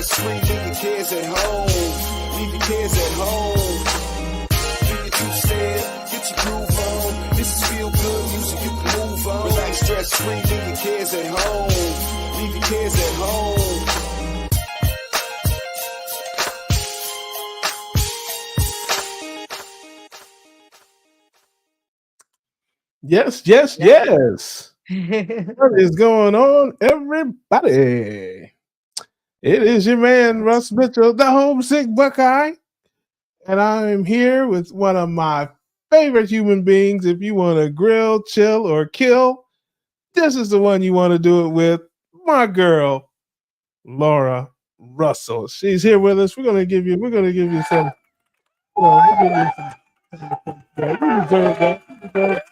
stress free, leave your kids at home. Leave your kids at home. Do your two-step, get your groove on. This is feel good music, you can move on. Relax, stress free, leave your kids at home. Leave your kids at home. Yes. What is going on, everybody? It is your man, Russ Mitchell, the homesick Buckeye. And I'm here with one of my favorite human beings. If you want to grill, chill, or kill, this is the one you want to do it with. My girl, Laura Russell. She's here with us. We're gonna give you some. We'll give you some. You deserve that.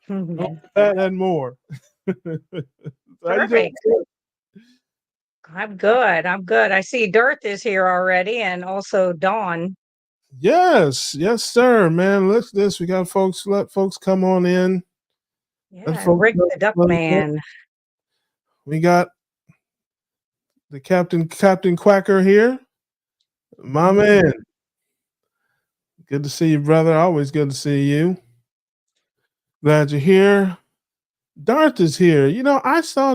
You deserve that and more. Perfect. I'm good. I see Dirth is here already, and also Dawn. Yes, sir, man. Look at this. We got folks. Let folks come on in. Yeah, Rick the Duck Man. We got the Captain Quacker here. My man. Good to see you, brother. Always good to see you. Glad you're here. Darth is here. You know, I saw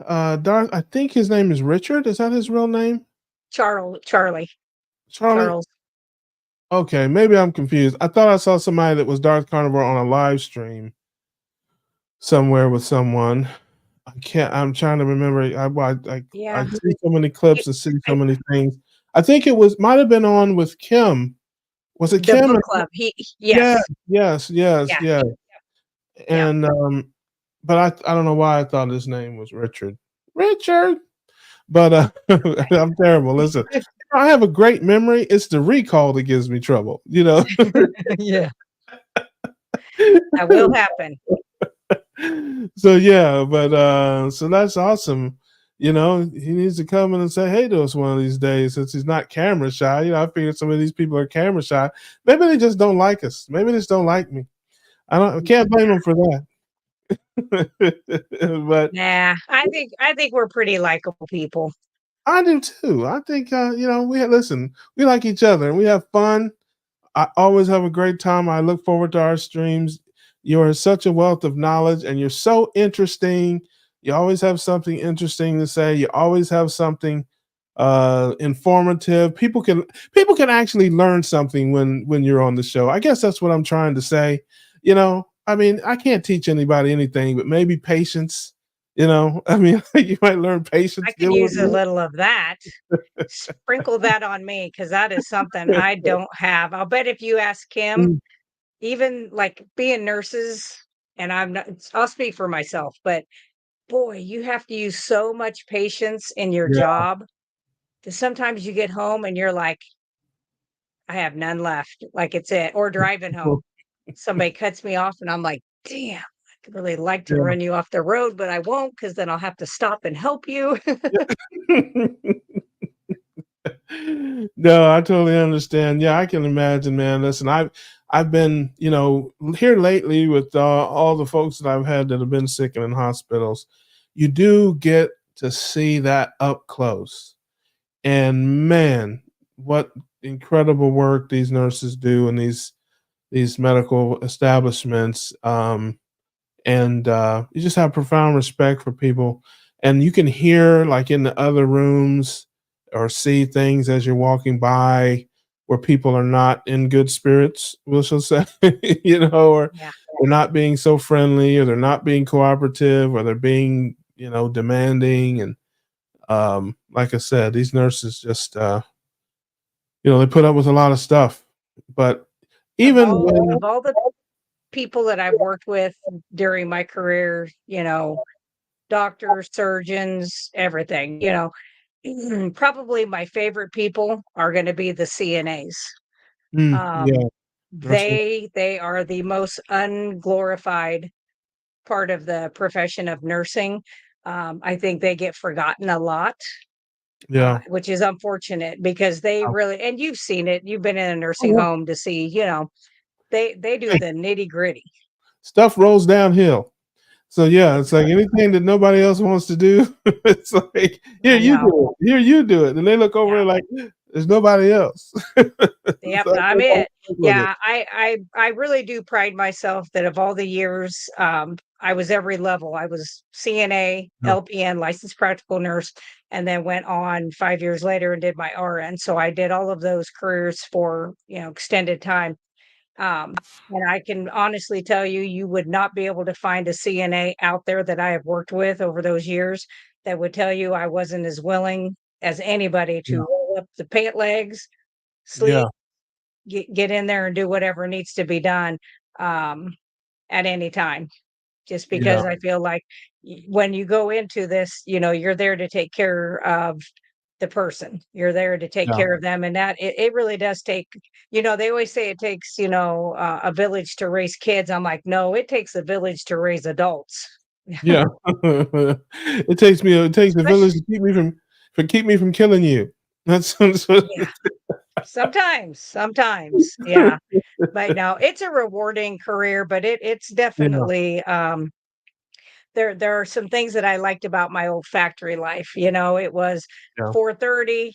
Darth. I think his name is Richard. Is that his real name? Charlie. Okay, maybe I'm confused. I thought I saw somebody that was Darth Carnivore on a live stream somewhere with someone. I'm trying to remember. I see so many clips and see so many things. I think it might have been on with Kim. Was it Kim? The book club. Yes. Yeah. And but I don't know why I thought his name was Richard. But I'm terrible. Listen, I have a great memory. It's the recall that gives me trouble, you know. Yeah. That will happen. So yeah, but so that's awesome. You know, he needs to come in and say hey to us one of these days, since he's not camera shy. You know, I figure some of these people are camera shy. Maybe they just don't like us. Maybe they just don't like me. I can't blame them for that. But nah, I think we're pretty likable people. I do too. I think you know, we like each other and we have fun. I always have a great time. I look forward to our streams. You're such a wealth of knowledge and you're so interesting. You always have something interesting to say. You always have something informative. People can actually learn something when you're on the show. I guess that's what I'm trying to say. You know, I mean, I can't teach anybody anything, but maybe patience. You know, I mean, you might learn patience. I could use a little of that. Sprinkle that on me, because that is something I don't have. I'll bet if you ask Kim, even like being nurses, and I'll speak for myself, but boy, you have to use so much patience in your job that sometimes you get home and you're like, I have none left. Like it's it. Or driving home, somebody cuts me off and I'm like, damn, I could really like to run you off the road, but I won't, because then I'll have to stop and help you. No, I totally understand. Yeah, I can imagine, man. Listen, I've been, you know, here lately with all the folks that I've had that have been sick and in hospitals. You do get to see that up close, and man, what incredible work these nurses do in these medical establishments. And you just have profound respect for people, and you can hear like in the other rooms or see things as you're walking by where people are not in good spirits, we shall say, you know, or they're not being so friendly, or they're not being cooperative, or they're being, you know, demanding. And like I said, these nurses just, you know, they put up with a lot of stuff. But even of all the people that I've worked with during my career, you know, doctors, surgeons, everything, you know, probably my favorite people are going to be the CNAs. They are the most unglorified part of the profession of nursing. I think they get forgotten a lot. Which is unfortunate, because they really, and you've seen it, you've been in a nursing home to see, you know, they do the nitty gritty. Stuff rolls downhill. So yeah, it's like anything that nobody else wants to do, it's like, here I you know. do it, here you do it, and they look over Yeah. and like, there's nobody else. Yep, So I I'm guess I'll it. stick with it. Yeah, I really do pride myself that of all the years, I was every level. I was CNA, Yeah, LPN, licensed practical nurse, and then went on 5 years later and did my RN. So I did all of those careers for, extended time. And I can honestly tell you, you would not be able to find a CNA out there that I have worked with over those years that would tell you I wasn't as willing as anybody to yeah, roll up the pant legs, sleep, yeah, get in there and do whatever needs to be done, um, at any time, just yeah, because I feel like when you go into this, you're there to take care of the person. You're there to take yeah, care of them. And that it really does take, they always say it takes, a village to raise kids. I'm like, no, it takes a village to raise adults. yeah. It takes a village Especially, to keep me from killing you. That's what yeah, sometimes, yeah. But no, it's a rewarding career, but it's yeah, definitely there are some things that I liked about my old factory life. It was yeah, 4:30,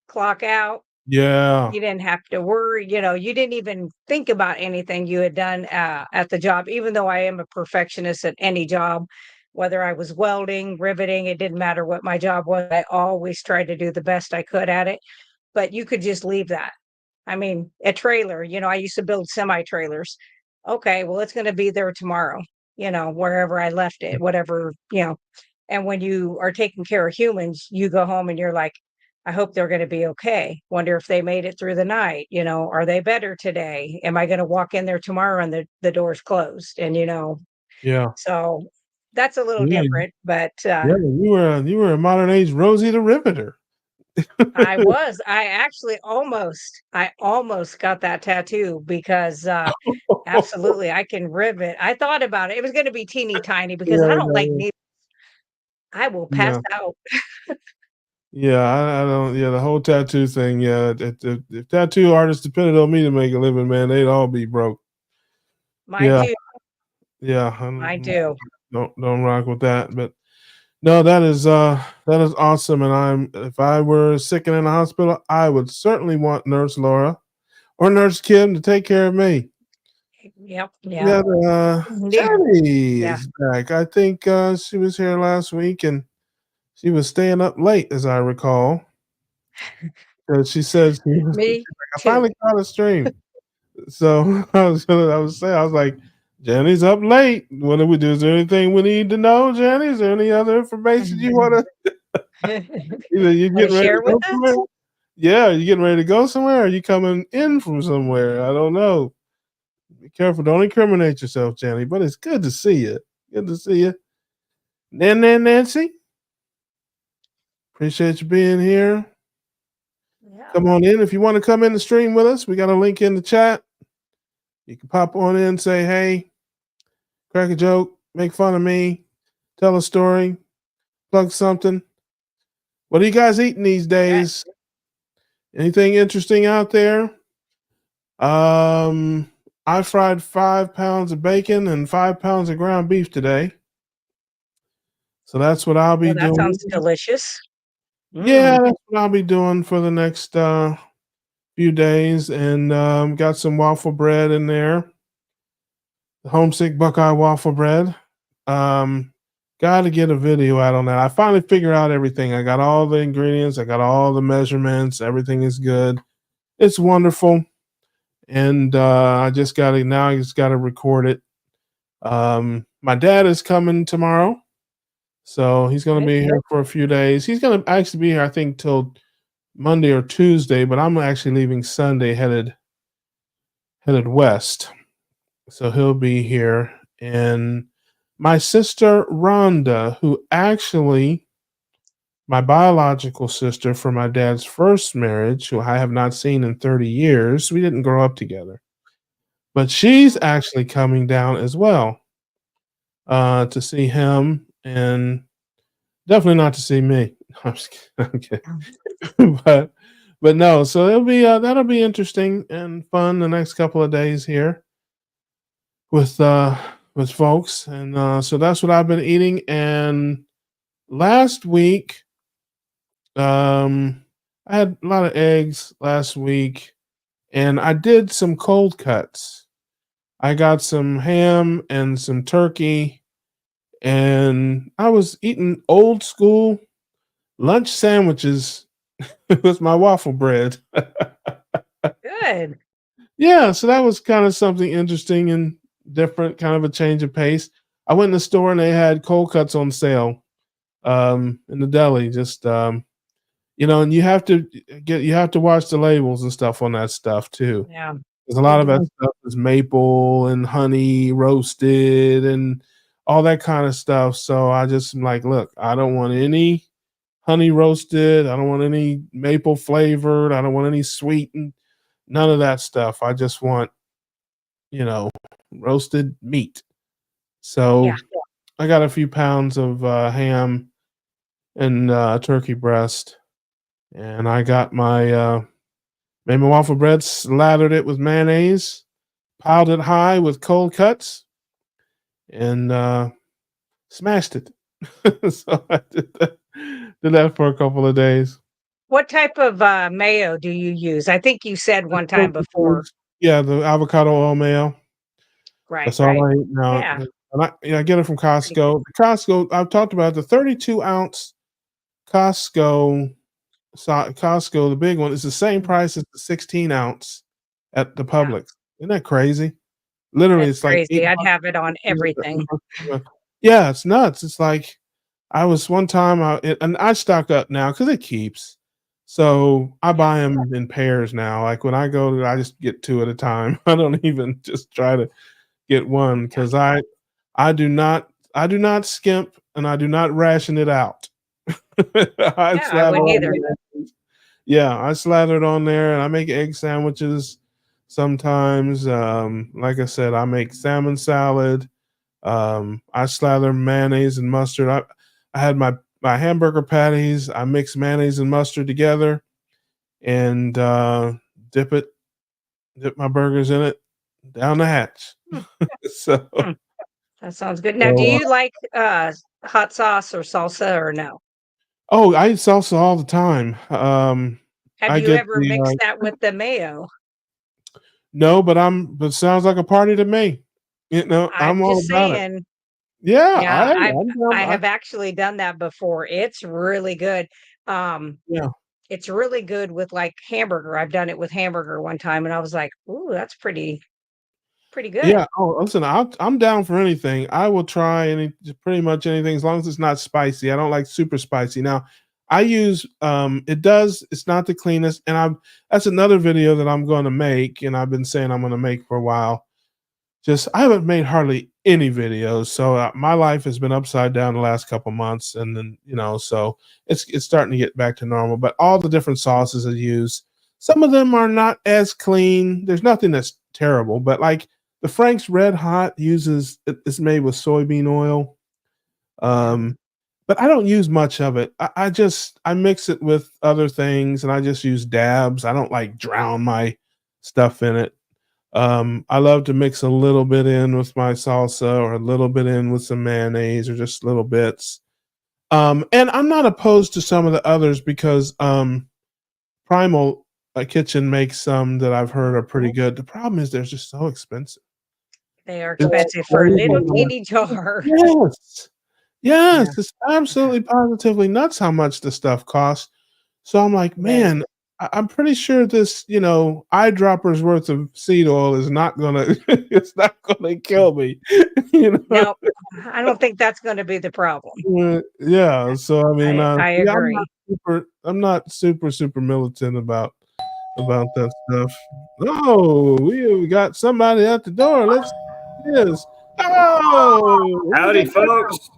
clock out. yeah, You didn't have to worry, you didn't even think about anything you had done at the job, even though I am a perfectionist at any job, whether I was welding, riveting, it didn't matter what my job was. I always tried to do the best I could at it, but you could just leave that. I mean, a trailer, I used to build semi trailers. Okay, well, it's going to be there tomorrow, wherever I left it, whatever, and when you are taking care of humans, you go home and you're like, I hope they're going to be okay. Wonder if they made it through the night. Are they better today? Am I going to walk in there tomorrow and the door's closed? And, yeah, so that's a little yeah, different, but yeah. You were a modern age Rosie the Riveter. I almost got that tattoo because, absolutely, I can rivet. I thought about it. It was gonna be teeny tiny because I Yeah, don't like yeah, needles. I will pass yeah. out. Yeah, I don't. Yeah, the whole tattoo thing. Yeah, if tattoo artists depended on me to make a living, man, they'd all be broke. Mine Yeah, too, yeah. mine too. Don't rock with that. But no, that is awesome. And if I were sick and in the hospital, I would certainly want Nurse Laura or Nurse Kim to take care of me. Yep, yeah. Yeah, Indeed. Jenny Yeah. is back. I think she was here last week and she was staying up late, as I recall. Because she said she's Me like, I too. finally caught a stream. So I was like, Jenny's up late. What do we do? Is there anything we need to know, Jenny? Is there any other information you want to? Either you Wanna getting ready to share with go somewhere? us? Yeah, you getting ready to go somewhere? Or are you coming in from somewhere? I don't know. Be careful. Don't incriminate yourself, Jenny. But it's good to see you. Good to see you. Nancy, appreciate you being here. Yeah. Come on in if you want to come in the stream with us. We got a link in the chat. You can pop on in, say hey, crack a joke, make fun of me, tell a story, plug something. What are you guys eating these Yeah. days? Anything interesting out there? Um, I fried 5 pounds of bacon and 5 pounds of ground beef today. So that's what I'll be Well, that doing. sounds delicious. Yeah, Mm. that's what I'll be doing for the next few days. And got some waffle bread in there. The homesick Buckeye waffle bread. Um, got to get a video out on that. I finally figured out everything. I got all the ingredients. I got all the measurements. Everything is good. It's wonderful. And I just got to record it. My dad is coming tomorrow, so he's going to Good. be here for a few days. He's going to actually be here, I think, till Monday or Tuesday, but I'm actually leaving Sunday, headed west. So he'll be here. And my sister Rhonda, who actually my biological sister from my dad's first marriage, who I have not seen in 30 years. We didn't grow up together. But she's actually coming down as well to see him and definitely not to see me. I'm just kidding. I'm kidding. but no, so that'll be interesting and fun the next couple of days here with with folks, and so that's what I've been eating. And last week, I had a lot of eggs last week, and I did some cold cuts. I got some ham and some turkey, and I was eating old school lunch sandwiches with my waffle bread. Good. Yeah, so that was kind of something interesting and different, kind of a change of pace. I went in the store and they had cold cuts on sale in the deli. Just and you have to watch the labels and stuff on that stuff too. Yeah. Because a lot of that stuff is maple and honey roasted and all that kind of stuff. So I just am like, look, I don't want any honey roasted. I don't want any maple flavored. I don't want any sweetened. None of that stuff. I just want, you know, roasted meat. Yeah. So I got a few pounds of ham and turkey breast, and I got made my waffle bread, slathered it with mayonnaise, piled it high with cold cuts, and smashed it. So I did that for a couple of days. What type of mayo do you use? I think you said one time before. Yeah, the avocado oil mayo. Right, That's all right. I eat now. Yeah. And I get it from Pretty good. Costco. The Costco, I've talked about the 32-ounce Costco, Costco, the big one, is the same price as the 16-ounce at the Yeah. Publix. Isn't that crazy? Literally, That's it's like crazy. I'd have it on everything. Yeah, it's nuts. It's like I was one time, and I stock up now because it keeps. So I buy them in pairs now. Like when I go, I just get two at a time. I don't even just try to get one because I do not skimp and I do not ration it out. I Yeah, I slather wouldn't on either. there. Yeah, I slather it on there and I make egg sandwiches sometimes. Like I said, I make salmon salad. I slather mayonnaise and mustard. I had my hamburger patties. I mix mayonnaise and mustard together and dip my burgers in it down the hatch. Hmm, So, hmm. That sounds good. Now, do so you like hot sauce or salsa or no? oh, I eat salsa all the time. Have I you get ever the mixed that with the mayo? no, but sounds like a party to me. I'm I'm all just about it. saying. Yeah, Yeah, I I've I'm down. I have actually done that before. It's really good. Um, Yeah. it's really good with like hamburger. I've done it with hamburger one time, and I was like, "Ooh, that's pretty good." Yeah. Oh, listen, I'm down for anything. I will try pretty much anything as long as it's not spicy. I don't like super spicy. Now, I use it's not the cleanest, and that's another video that I'm going to make, and I've been saying I'm going to make for a while. Just I haven't made hardly any videos, so my life has been upside down the last couple months, and then so it's starting to get back to normal. But all the different sauces I use, some of them are not as clean. There's nothing that's terrible, but like the Frank's Red Hot it's made with soybean oil, Yeah. but I don't use much of it. I mix it with other things, and I just use dabs. I don't like drown my stuff in it. I love to mix a little bit in with my salsa or a little bit in with some mayonnaise or just little bits. And I'm not opposed to some of the others because Primal Kitchen makes some that I've heard are pretty good. The problem is they're just so expensive. They are It's expensive for a little teeny jar. yes, Yeah. yes, it's absolutely positively nuts how much the stuff costs. So I'm like, It is. man, I'm pretty sure this, eyedropper's worth of seed oil is not gonna it's not gonna kill me. you know? No, I don't think that's gonna be the problem. Yeah. So I mean, I yeah, agree. I'm not super militant about that stuff. Oh, we got somebody at the door. Let's see this. Oh, look Howdy, at that. folks.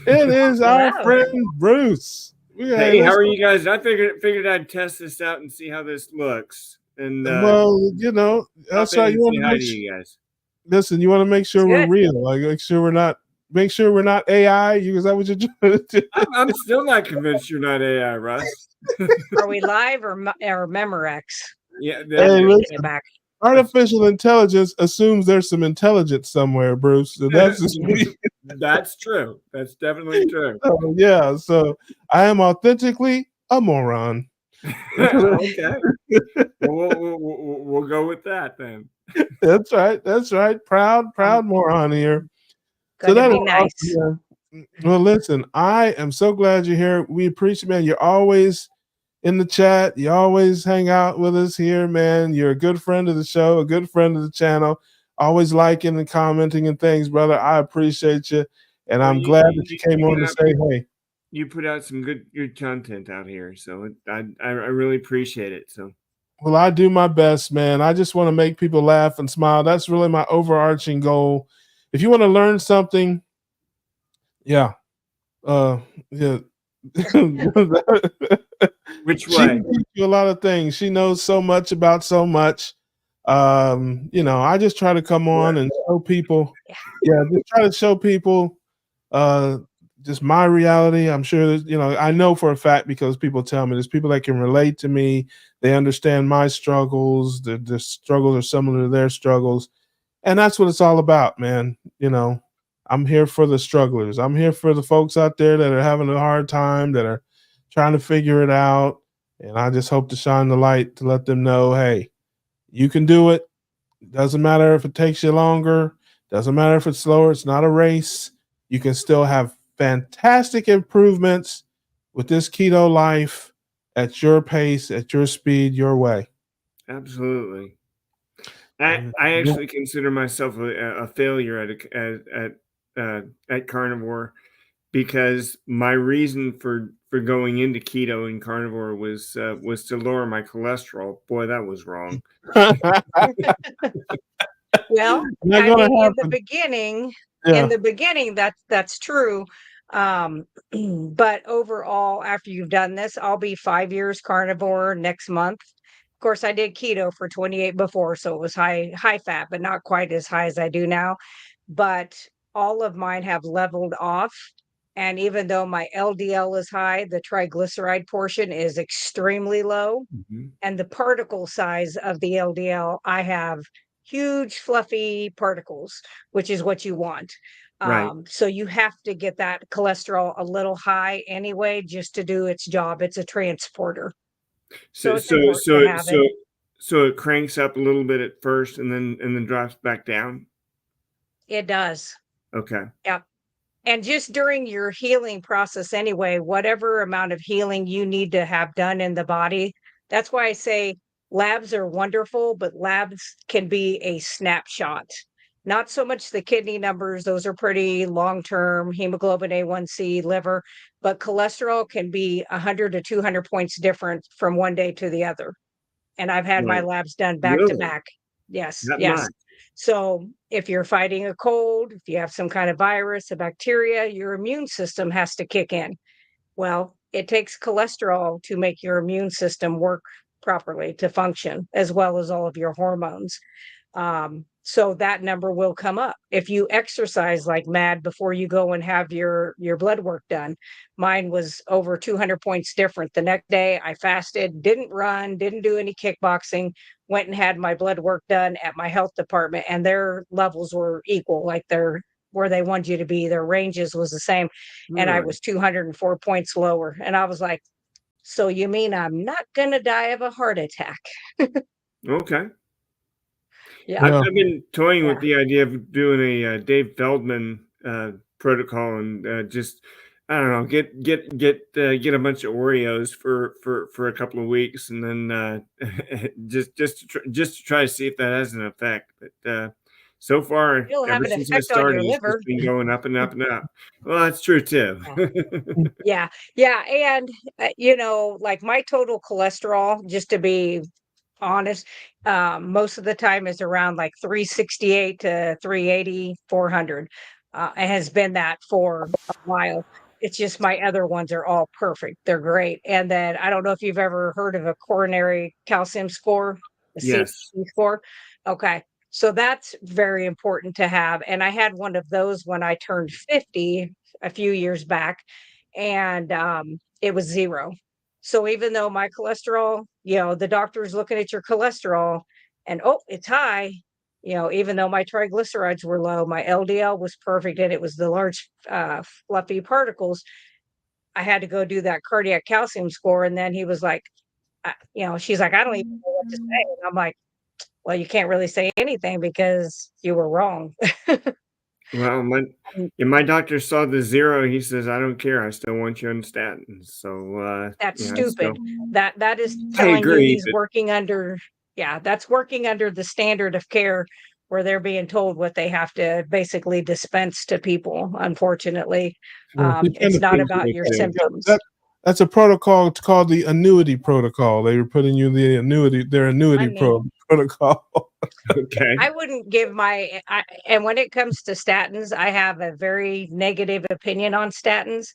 It is our Hello. friend Bruce. Hey, how are you guys? I figured I'd test this out and see how this looks, and Well, pop that's in right. You and want say to hi make to sure, you guys. listen. You want to make It's sure we're good. real. Like, make sure we're not AI. Is that what you're trying to do? I'm still not convinced you're not AI, Russ. Are we live or Memorex? Yeah, I'm Hey, taking it listen. back. artificial intelligence assumes there's some intelligence somewhere, Bruce. So that's just me. That's true. That's definitely true. So, yeah. So I am authentically a moron. Okay. We'll go with that then. That's right. That's right. Proud moron here. So Gonna that is be nice. awesome. Yeah. Well, listen, I am so glad you're here. We appreciate, man. You're always in the chat. You always hang out with us here, man. You're a good friend of the show, a good friend of the channel. Always liking and commenting and things, brother. I appreciate you, and Well, I'm glad that you came on to say hey. You put out some good content out here, so I really appreciate it. So. Well, I do my best, man. I just want to make people laugh and smile. That's really my overarching goal. If you want to learn something, yeah. Yeah. Which She way? can teach you a lot of things. She knows so much about so much. I just try to come on and show people. Yeah, just try to show people just my reality. I'm sure that, I know for a fact because people tell me there's people that can relate to me. They understand my struggles. The struggles are similar to their struggles. And that's what it's all about, man. I'm here for the strugglers. I'm here for the folks out there that are having a hard time, that are trying to figure it out. And I just hope to shine the light to let them know, hey, you can do it. Doesn't matter if it takes you longer. Doesn't matter if it's slower. It's not a race. You can still have fantastic improvements with this keto life at your pace, at your speed, your way. Absolutely. I actually consider myself a failure at carnivore because my reason for going into keto and carnivore was to lower my cholesterol. Boy, that was wrong. Well, Not I gonna mean, happen. in the beginning, that's true. But overall, after you've done this, I'll be 5 years carnivore next month. Of course, I did keto for 28 before, so it was high fat, but not quite as high as I do now. But all of mine have leveled off. And even though my LDL is high, the triglyceride portion is extremely low. Mhm. And the particle size of the LDL, I have huge fluffy particles, which is what you want. Right. So you have to get that cholesterol a little high anyway, just to do its job. It's a transporter. So it's important to have it. So it cranks up a little bit at first and then drops back down. It does. Okay. Yep. And just during your healing process anyway, whatever amount of healing you need to have done in the body, that's why I say labs are wonderful, but labs can be a snapshot. Not so much the kidney numbers, those are pretty long-term, hemoglobin A1C, liver, but cholesterol can be 100 to 200 points different from one day to the other. And I've had my Right. labs done back to Really? back. Yes, That yes. much? So if you're fighting a cold, if you have some kind of virus, a bacteria, your immune system has to kick in. Well, it takes cholesterol to make your immune system work properly, to function, as well as all of your hormones. So that number will come up. If you exercise like mad before you go and have your blood work done, mine was over 200 points different. The next day I fasted, didn't run, didn't do any kickboxing, went and had my blood work done at my health department, and their levels were equal, like they're where they want you to be. Their ranges was the same. And I Really? was 204 points lower. And I was like, so you mean I'm not going to die of a heart attack? Okay. Yeah. Yeah. I've been toying Yeah. with the idea of doing a Dave Feldman protocol and just I don't know get a bunch of Oreos for a couple of weeks and then just to try to see if that has an effect. But so far, It'll have ever an since I effect on started, your it's liver. just been going up and up and up. Well, that's true too. Yeah. Yeah. And, like my total cholesterol, just to be honest, most of the time is around like 368 to 380, 400. It has been that for a while. It's just my other ones are all perfect. They're great. And then I don't know if you've ever heard of a coronary calcium score, a Yes. CCC score. Okay. So that's very important to have. And I had one of those when I turned 50 a few years back, and it was zero. So even though my cholesterol, the doctor's looking at your cholesterol and oh, it's high. Even though my triglycerides were low, my LDL was perfect, and it was the large, fluffy particles. I had to go do that cardiac calcium score, and then he was like, she's like, I don't even know what to say. And I'm like, well, you can't really say anything because you were wrong. Well, my doctor saw the 0. He says, I don't care. I still want you on statins. So, That's yeah, stupid. That is I telling you agree, he's working under, that's working under the standard of care where they're being told what they have to basically dispense to people, unfortunately. It's not about your symptoms. That's a protocol. It's called the annuity protocol. They were putting you their annuity protocol. Okay. I wouldn't give and when it comes to statins, I have a very negative opinion on statins.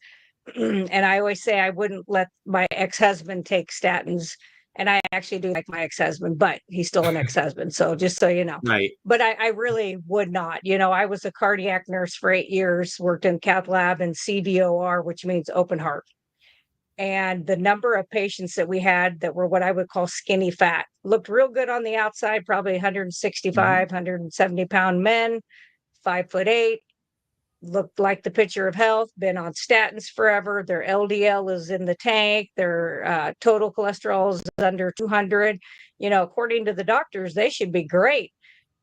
And I always say I wouldn't let my ex-husband take statins. And I actually do like my ex-husband, but he's still an ex-husband. So just so you know. Right. But I really would not. I was a cardiac nurse for 8 years, worked in cath lab and CVOR, which means open heart. And the number of patients that we had that were what I would call skinny fat looked real good on the outside, probably 165, 170-pound men, 5'8", looked like the picture of health, been on statins forever. Their LDL is in the tank. Their total cholesterol is under 200. According to the doctors, they should be great.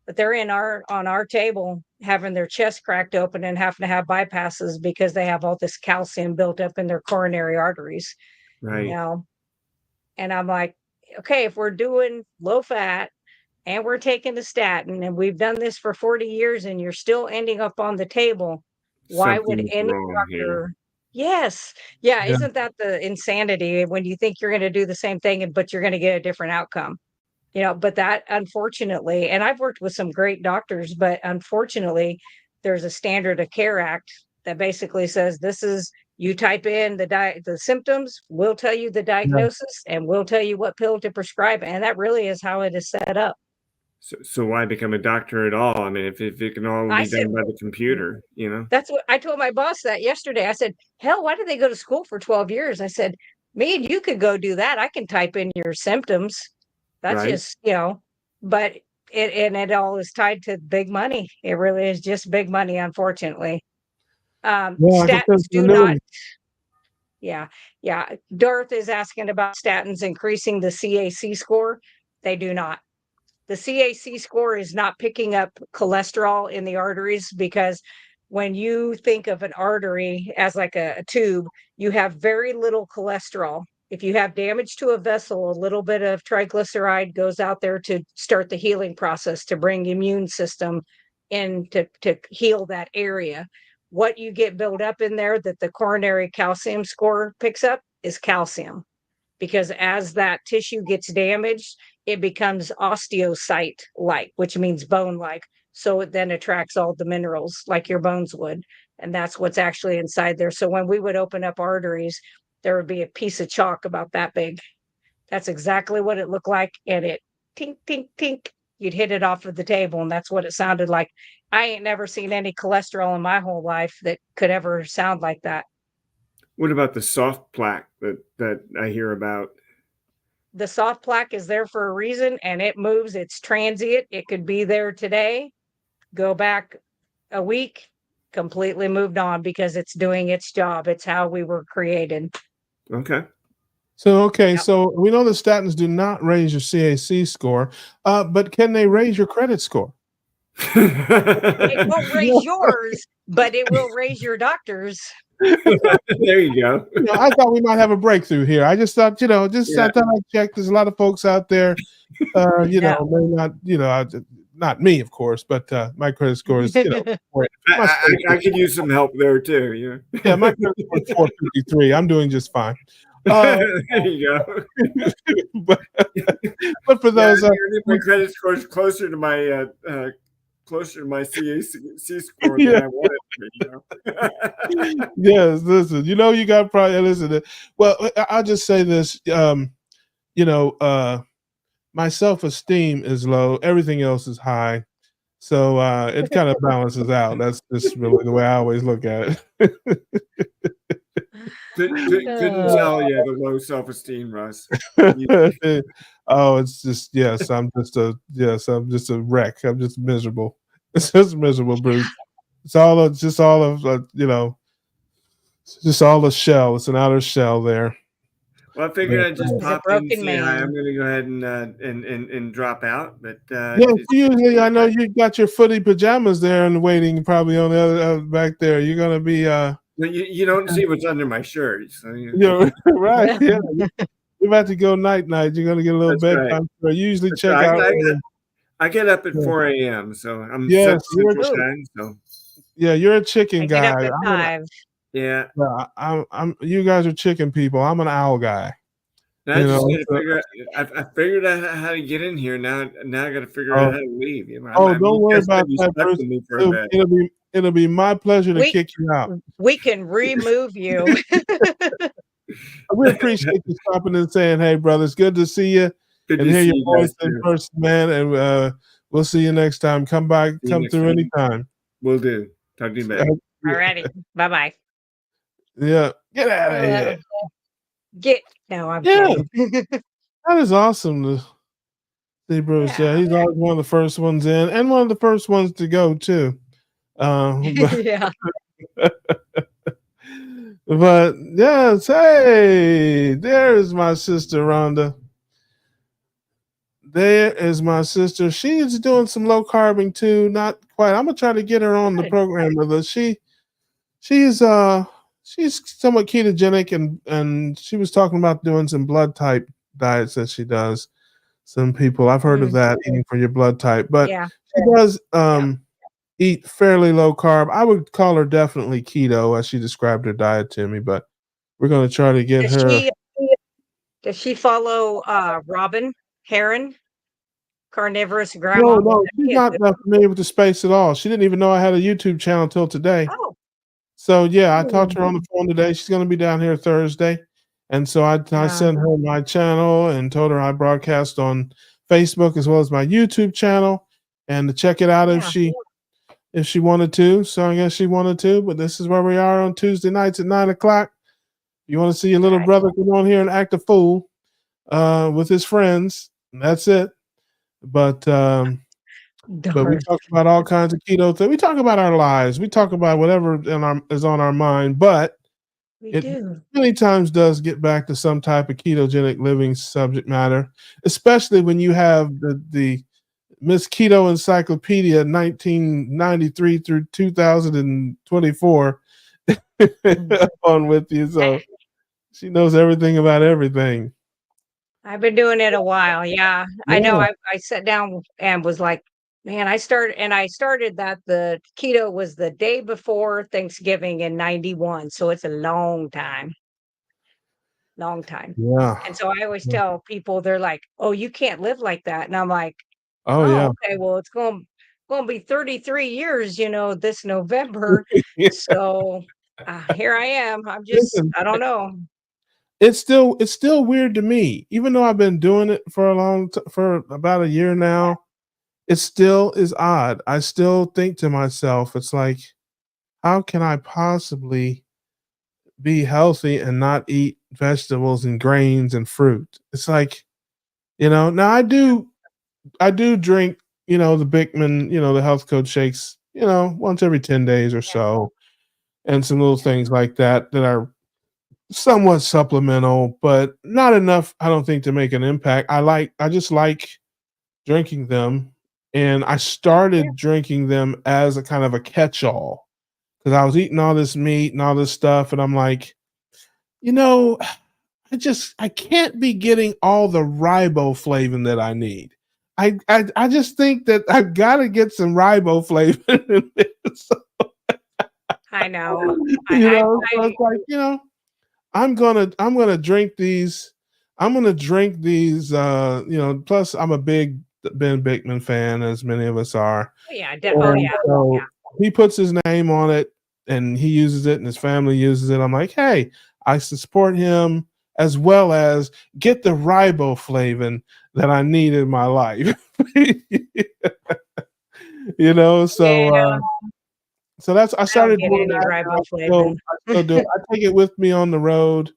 But they're on our table having their chest cracked open and having to have bypasses because they have all this calcium built up in their coronary arteries. Right. And I'm like, okay, if we're doing low fat and we're taking the statin and we've done this for 40 years and you're still ending up on the table, why would any doctor? Yes. Yeah. Isn't that the insanity when you think you're going to do the same thing, but you're going to get a different outcome? But that, unfortunately, and I've worked with some great doctors, but unfortunately, there's a standard of care act that basically says this is, you type in the symptoms, we'll tell you the diagnosis, and we'll tell you what pill to prescribe. And that really is how it is set up. So why become a doctor at all? I mean, if it can all be done by the computer, That's what I told my boss that yesterday. I said, hell, why did they go to school for 12 years? I said, me and you could go do that. I can type in your symptoms. That's right. just, but it all is tied to big money. It really is just big money, unfortunately. Statins do not. Yeah. Darth is asking about statins increasing the CAC score. They do not. The CAC score is not picking up cholesterol in the arteries because when you think of an artery as like a tube, you have very little cholesterol. If you have damage to a vessel, a little bit of triglyceride goes out there to start the healing process, to bring the immune system in to heal that area. What you get built up in there that the coronary calcium score picks up is calcium. Because as that tissue gets damaged, it becomes osteocyte-like, which means bone-like. So it then attracts all the minerals like your bones would. And that's what's actually inside there. So when we would open up arteries, there would be a piece of chalk about that big. That's exactly what it looked like. And it tink, tink, tink. You'd hit it off of the table. And that's what it sounded like. I ain't never seen any cholesterol in my whole life that could ever sound like that. What about the soft plaque that I hear about? The soft plaque is there for a reason and it moves. It's transient. It could be there today, go back a week, completely moved on because it's doing its job. It's how we were created. Okay. So we know the statins do not raise your CAC score, but can they raise your credit score? It won't raise yours, but it will raise your doctor's. There you go. I thought we might have a breakthrough here. I just thought, I thought I'd check. There's a lot of folks out there, may not, not me, of course, but my credit score is, I could use some help there too. Yeah, my credit score is 453. I'm doing just fine. There you go. but for those, my credit score is closer to my CAC score than I want it to be. Yes, listen. You got probably listen. Well, I'll just say this. My self-esteem is low. Everything else is high. So it kind of balances out. That's just really the way I always look at it. Couldn't tell you the low self-esteem, Russ. Oh, it's just I'm just a wreck. I'm just miserable. It's just miserable, Bruce. It's just all of it's just all a shell. It's an outer shell there. Well, I figured I'd just He's a pop in and broken say hi. man. I'm gonna go ahead and drop out, but Yeah, usually I know you got your footy pajamas there and waiting probably on the other back there. You're gonna be you don't see what's under my shirt, so you're right. Yeah, you're about to go night. You're gonna get a little that's right. bedtime. I usually That's check right. out. I get up at Yeah. 4 a.m., so I'm Yes, Central Time. So you're a chicken I get guy. up at 5. yeah, I'm. You guys are chicken people. I'm an owl guy. and I You just know. got to figure out. I figured out how to get in here. Now I got to figure out Oh, how to leave. You know, oh, don't you worry guys might about be that, stuck Bruce. with me for a bit. It'll be my pleasure to We kick you out. we can remove you. We appreciate you stopping and saying, "Hey, brother, it's good to see you Good and to hear see your you voice guys in too. person, man." And we'll see you next time. Come by, See you come next through time. anytime. Will do. Talk to you later. Alrighty. Bye-bye. Yeah, get out of here. No, I'm Yeah, kidding. that is awesome to see Bruce. Yeah, Yeah. he's always one of the first ones in and one of the first ones to go too. Yeah. But yes, hey, there's my sister Rhonda. There is my sister. She's doing some low carbing too. Not quite. I'm gonna try to get her on the Good. program with us. She's somewhat ketogenic and she was talking about doing some blood type diets that she does. Some people I've heard of that, eating for your blood type, but Yeah. she does Yeah. eat fairly low carb. I would call her definitely keto as she described her diet to me, but we're gonna try to get her. Does she follow Robin Heron, carnivorous grandma? No, she's not that familiar with the space at all. She didn't even know I had a YouTube channel till today. Oh, So yeah, I talked to her on the phone today. She's gonna be down here Thursday. And so I sent her my channel and told her I broadcast on Facebook as well as my YouTube channel and to check it out if she wanted to. So I guess she wanted to, but this is where we are on Tuesday nights at 9:00. You want to see your little brother come on here and act a fool with his friends, and that's it. But we talk about all kinds of keto things. We talk about our lives. We talk about whatever is on our mind. But it many times does get back to some type of ketogenic living subject matter, especially when you have the Miss Keto Encyclopedia 1993 through 2024 on with you. So she knows everything about everything. I've been doing it a while. Yeah. I know. I sat down and was like, man, I started that the keto was the day before Thanksgiving in 91. So it's a long time. Long time. Yeah. And so I always tell people, they're like, oh, you can't live like that. And I'm like, oh yeah. Okay, well, it's going to be 33 years, this November. So here I am. Listen, I don't know. it's still weird to me, even though I've been doing it for for about a year now. It still is odd. I still think to myself, it's like, how can I possibly be healthy and not eat vegetables and grains and fruit? It's like, now I do drink, the Bickman, the health code shakes, once every 10 days or so, and some little things like that are somewhat supplemental, but not enough, I don't think, to make an impact. I just like drinking them. And I started drinking them as a kind of a catch-all because I was eating all this meat and all this stuff. And I'm like, I can't be getting all the riboflavin that I need. I just think that I've got to get some riboflavin in this. I know. So it's like, I'm gonna drink these. I'm gonna drink these. Plus I'm a big Ben Bickman fan, as many of us are. Oh, yeah. So he puts his name on it, and he uses it, and his family uses it. I'm like, hey, I support him as well as get the riboflavin that I need in my life. So So that's I I don't started get doing any that. dry And bush still, living. I still do it. I take it with me on the road,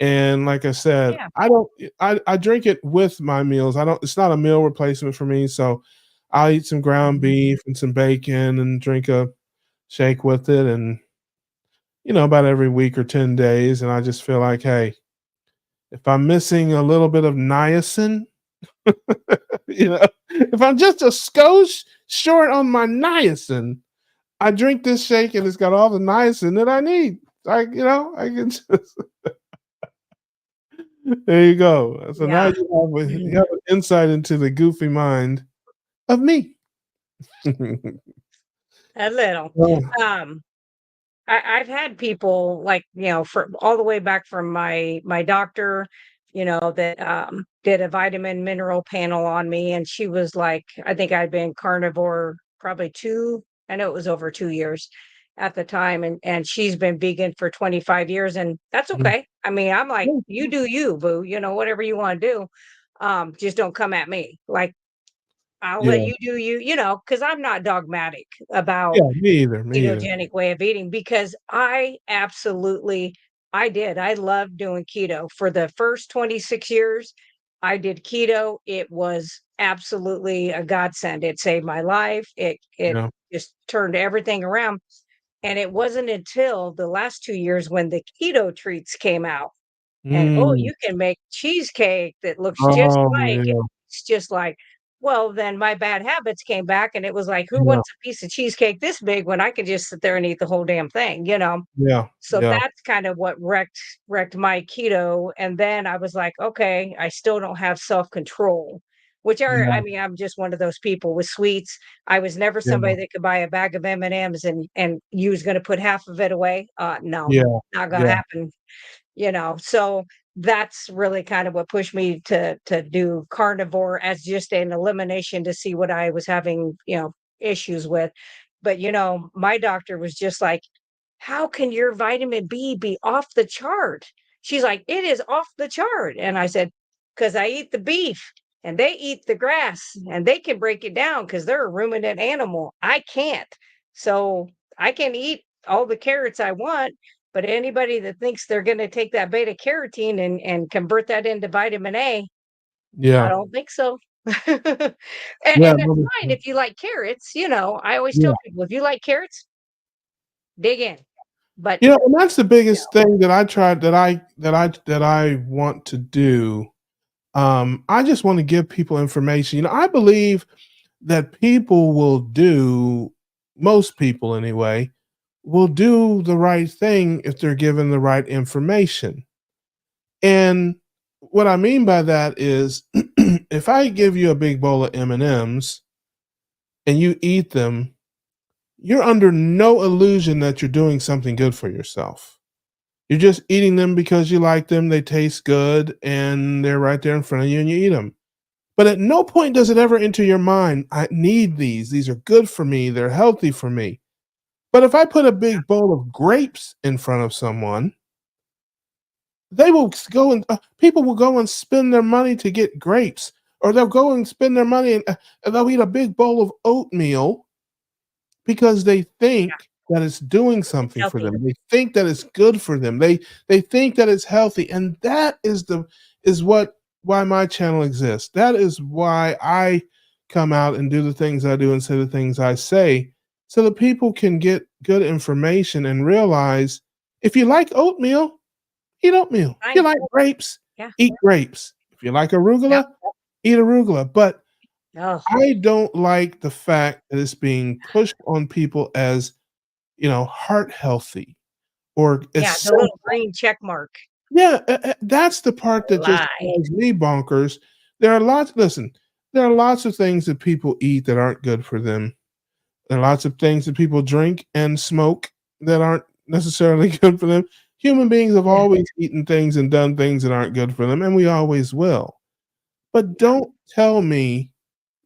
and like I said, Yeah. I don't. I drink it with my meals. I don't. It's not a meal replacement for me. So I'll eat some ground beef and some bacon and drink a shake with it, and about every week or 10 days. And I just feel like, hey, if I'm missing a little bit of niacin, if I'm just a skosh short on my niacin, I drink this shake and it's got all the niacin that I need. I can just there you go. So now Yeah. you have an insight into the goofy mind of me. A little. Oh, Um, I've had people like, for all the way back from my doctor, that did a vitamin mineral panel on me. And she was like, I think I'd been carnivore probably I know it was over 2 years at the time. And she's been vegan for 25 years. And that's mm, okay. I mean, I'm like, yeah, you do you, boo, whatever you want to do. Just don't come at me. Like, I'll let yeah, you do you, because I'm not dogmatic about yeah, me either, me either. ketogenic way of eating because I loved doing keto for the first 26 years. I did keto. It was absolutely a godsend. It saved my life. It Yeah. just turned everything around. And it wasn't until the last 2 years when the keto treats came out. And, oh, Mm. you can make cheesecake that looks just Oh, like yeah, it's just like well, then my bad habits came back, and it was like, who yeah, wants a piece of cheesecake this big when I could just sit there and eat the whole damn thing, you know? yeah, So yeah, that's kind of what wrecked my keto, and then I was like, "Okay, I still don't have self-control," which I yeah, mean, I'm just one of those people with sweets. I was never yeah, somebody that could buy a bag of M&Ms and you was gonna put half of it away. No, yeah, not gonna yeah, happen. So that's really kind of what pushed me to do carnivore as just an elimination to see what I was having, issues with. But my doctor was just like, how can your vitamin B be off the chart? She's like, it is off the chart. And I said, because I eat the beef and they eat the grass and they can break it down because they're a ruminant animal. I can't. So I can eat all the carrots I want, but anybody that thinks they're going to take that beta carotene and convert that into vitamin A, I yeah, don't think so. and, yeah, and that's no, fine if you like carrots. I always yeah. tell people if you like carrots, dig in. But And that's the you biggest know, thing that I tried that I want to do. I just want to give people information. I believe that people will do, most people anyway, will do the right thing if they're given the right information. And what I mean by that is if I give you a big bowl of M&Ms and you eat them, you're under no illusion that you're doing something good for yourself. You're just eating them because you like them, they taste good, and they're right there in front of you and you eat them. But at no point does it ever enter your mind, I need these. These are good for me. They're healthy for me. But if I put a big bowl of grapes in front of someone, they will go and people will go and spend their money to get grapes, or they'll go and spend their money and they'll eat a big bowl of oatmeal because they yeah, think that it's doing it's something for healthy. them. They think that it's good for them. They think that it's healthy, and that is what why my channel exists. That is why I come out and do the things I do and say the things I say, so that people can get good information and realize if you like oatmeal, eat oatmeal. If you Fine. like grapes, Yeah. eat grapes. If you like Yep. arugula, eat arugula. But Oh, I don't like the fact that it's being pushed on people as, heart healthy or as yeah. The so little green check mark. yeah, that's the part that just Lie. drives me bonkers. There are lots of things that people eat that aren't good for them. There are lots of things that people drink and smoke that aren't necessarily good for them. Human beings have Yeah. always eaten things and done things that aren't good for them, and we always will. But Yeah. don't tell me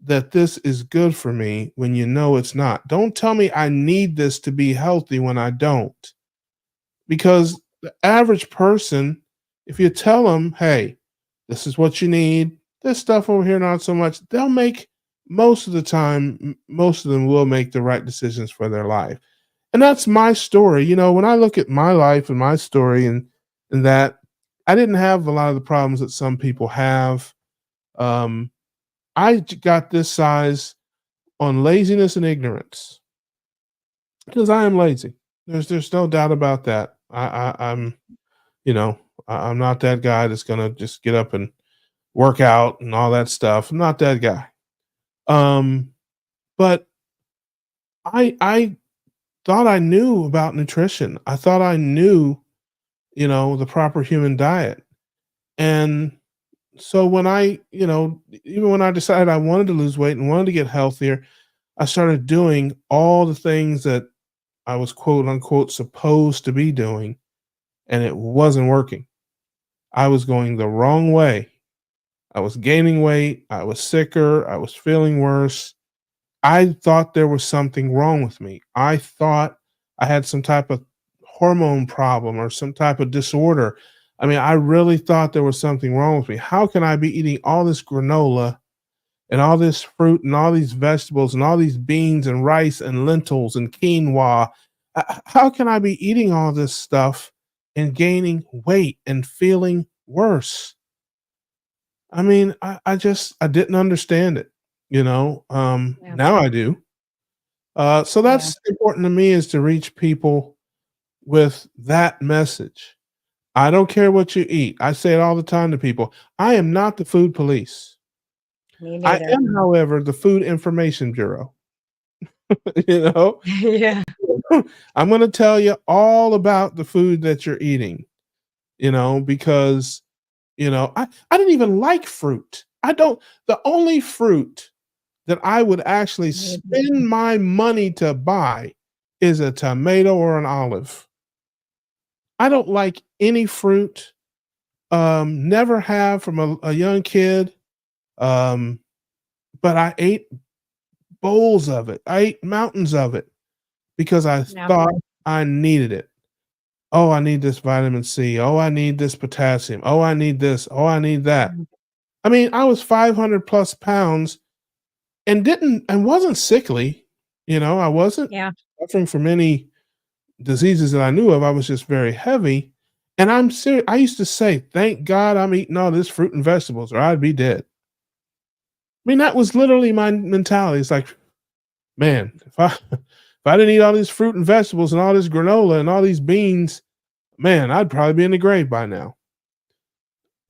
that this is good for me when you know it's not. Don't tell me I need this to be healthy when I don't. Because the average person, if you tell them, hey, this is what you need, this stuff over here, not so much, they'll make most of the time, most of them will make the right decisions for their life. And that's my story. When I look at my life and my story, and that I didn't have a lot of the problems that some people have. Um, got this size on laziness and ignorance because I am lazy. There's no doubt about that. I'm you know I'm not that guy that's gonna just get up and work out and all that stuff. I'm not that guy. Um, but I thought I knew about nutrition. I thought I knew, the proper human diet. And so when even when I decided I wanted to lose weight and wanted to get healthier, I started doing all the things that I was quote unquote supposed to be doing, and it wasn't working. I was going the wrong way. I was gaining weight. I was sicker. I was feeling worse. I thought there was something wrong with me. I thought I had some type of hormone problem or some type of disorder. I mean, I really thought there was something wrong with me. How can I be eating all this granola and all this fruit and all these vegetables and all these beans and rice and lentils and quinoa? How can I be eating all this stuff and gaining weight and feeling worse? I mean, I didn't understand it, Yeah. now I do. So Yeah. that's important to me, is to reach people with that message. I don't care what you eat. I say it all the time to people. I am not the food police. Me I neither. am, however, the Food Information Bureau. You know, Yeah. I'm going to tell you all about the food that you're eating, because, I didn't even like fruit. The only fruit that I would actually Me neither. spend my money to buy is a tomato or an olive. I don't like any fruit. Never have from a young kid. Um, but I ate bowls of it. I ate mountains of it because I Yeah. thought I needed it. Oh, I need this vitamin C. Oh, I need this potassium. Oh, I need this. Oh, I need that. Mhm. I mean, I was 500 plus pounds and wasn't sickly. I wasn't Yeah. suffering from any diseases that I knew of. I was just very heavy. And I'm serious. I used to say, thank God I'm eating all this fruit and vegetables, or I'd be dead. I mean, that was literally my mentality. It's like, man, if I didn't eat all these fruit and vegetables and all this granola and all these beans, man, I'd probably be in the grave by now.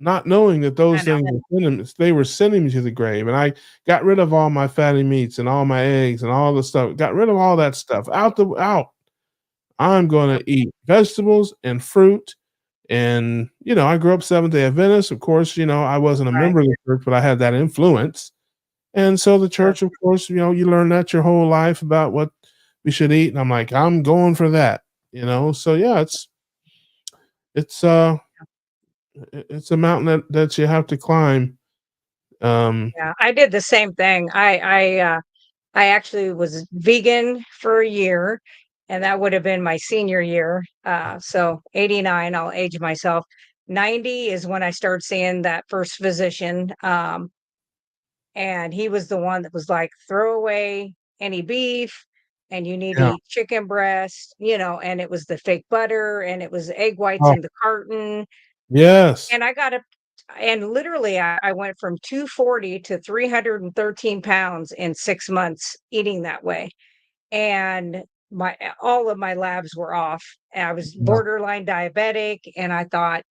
Not knowing that I those know. things they were sending me to the grave. And I got rid of all my fatty meats and all my eggs and all the stuff. Got rid of all that stuff. Out. I'm gonna Yep. eat vegetables and fruit. And I grew up Seventh-day Adventist. Of course, I wasn't a Right. member of the church, but I had that influence. And so the Sure. church, of course, you learn that your whole life about what we should eat. And I'm like, I'm going for that. So yeah, it's uh it's a mountain that you have to climb. Yeah. I did the same thing. I actually was vegan for a year, and that would have been my senior year. So 89, I'll age myself. 90 is when I started seeing that first physician. And he was the one that was like, throw away any beef and you need to Yeah. eat chicken breast, and it was the fake butter and it was egg whites Oh, in the carton. yes. And and literally I went from 240 to 313 pounds in 6 months eating that way. And all of my labs were off. And I was Yeah. borderline diabetic. And I thought,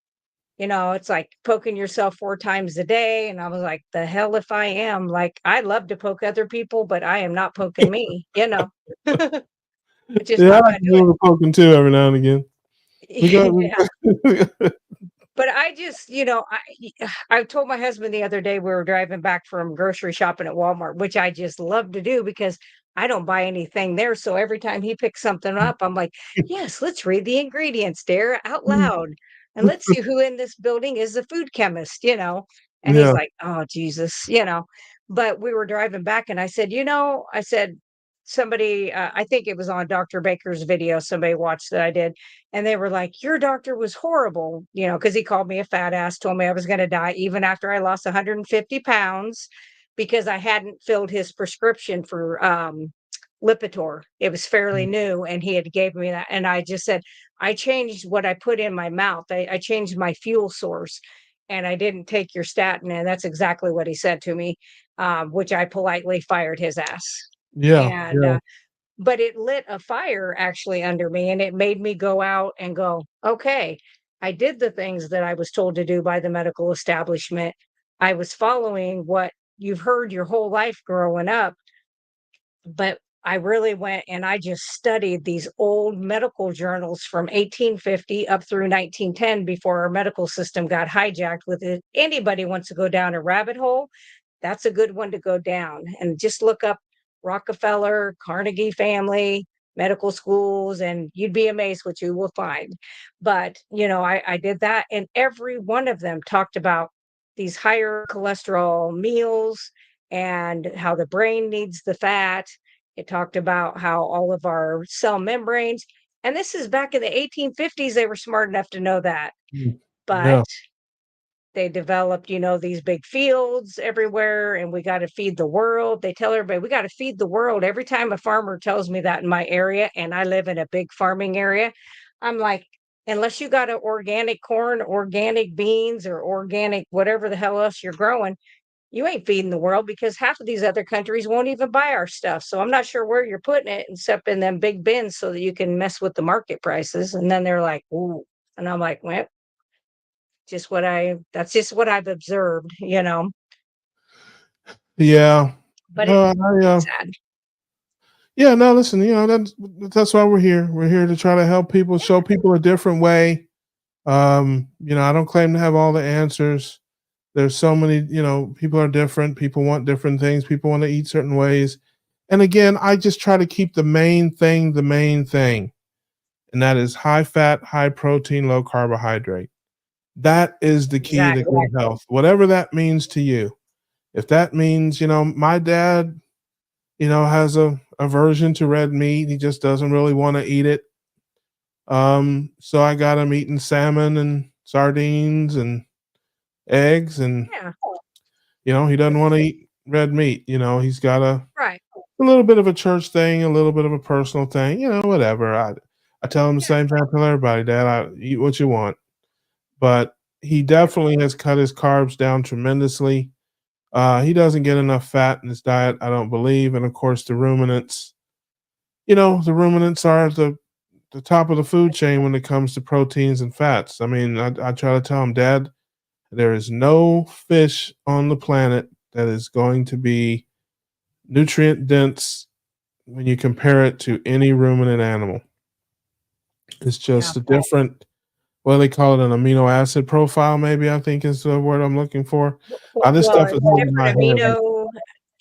it's like poking yourself 4 times a day. And I was like, the hell if I am. Like, I love to poke other people, but I am not poking me. It's just Yeah, I not like gonna a do little poking too every now and again. We got it. Yeah. But I just, I told my husband the other day we were driving back from grocery shopping at Walmart, which I just love to do because I don't buy anything there. So every time he picks something up, I'm like, yes, let's read the ingredients there out loud. And let's see who in this building is the food chemist. And he's Yeah. like, oh, Jesus. But we were driving back and I said, I said, somebody, I think it was on Dr. Baker's video, somebody watched that I did, and they were like, your doctor was horrible, because he called me a fat ass, told me I was going to die even after I lost 150 pounds because I hadn't filled his prescription for Lipitor. It was fairly new, and he had gave me that. And I just said, I changed what I put in my mouth. I changed my fuel source, and I didn't take your statin. And that's exactly what he said to me, which I politely fired his ass. Yeah. And but it lit a fire actually under me, and it made me go out and go, okay, I did the things that I was told to do by the medical establishment. I was following what you've heard your whole life growing up, but I really went and I just studied these old medical journals from 1850 up through 1910 before our medical system got hijacked with it. Anybody wants to go down a rabbit hole, that's a good one to go down, and just look up Rockefeller, Carnegie family, medical schools, and you'd be amazed what you will find. But, I did that, and every one of them talked about these higher cholesterol meals and how the brain needs the fat. It talked about how all of our cell membranes, and this is back in the 1850s, they were smart enough to know that. Mm. But Yeah. they developed, these big fields everywhere, and we got to feed the world. They tell everybody we got to feed the world. Every time a farmer tells me that in my area, and I live in a big farming area, I'm like, unless you got an organic corn, organic beans, or organic whatever the hell else you're growing, you ain't feeding the world, because half of these other countries won't even buy our stuff. So I'm not sure where you're putting it, except in them big bins so that you can mess with the market prices. And then they're like, ooh. And I'm like, well, that's just what I've observed. Yeah. But No, it's sad. yeah, no, listen, that's why we're here. We're here to try to help people, show people a different way. I don't claim to have all the answers. There's so many, people are different. People want different things. People want to eat certain ways. And again, I just try to keep the main thing, and that is high fat, high protein, low carbohydrate. That is the key to Exactly. good health, whatever that means to you. If that means, my dad, has a aversion to red meat. He just doesn't really want to eat it. So I got him eating salmon and sardines and eggs, and Yeah. he doesn't want to eat red meat. He's got Right. a little bit of a church thing, a little bit of a personal thing, whatever. I tell him the same thing I tell everybody, Dad, I eat what you want. But he definitely has cut his carbs down tremendously. He doesn't get enough fat in his diet, I don't believe. And of course, the ruminants, the ruminants are the top of the food chain when it comes to proteins and fats. I mean, I try to tell him, Dad, there is no fish on the planet that is going to be nutrient dense when you compare it to any ruminant animal. It's Yeah. just a different, what do they call it, an amino acid profile, maybe, I think is the word I'm looking for. This Well, stuff is it's over my different head.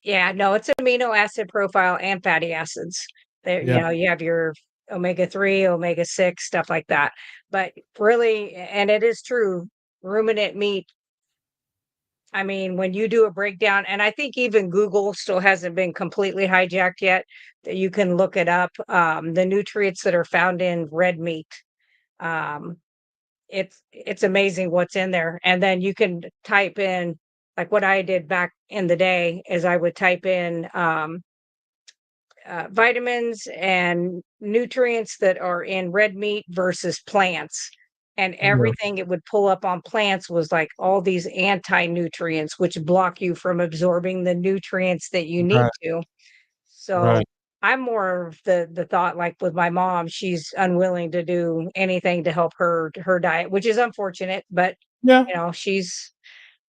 yeah, no, it's an amino acid profile and fatty acids. There, Yeah. you have your omega-3, omega-6, stuff like that. But really, and it is true, ruminant meat, I mean, when you do a breakdown, and I think even Google still hasn't been completely hijacked yet, that you can look it up, the nutrients that are found in red meat. Um, it's amazing what's in there. And then you can type in, like what I did back in the day is I would type in vitamins and nutrients that are in red meat versus plants. And Yeah. everything it would pull up on plants was like all these anti-nutrients, which block you from absorbing the nutrients that you need Right. to. So Right. I'm more of the thought, like with my mom, she's unwilling to do anything to help her diet, which is unfortunate, but Yeah. she's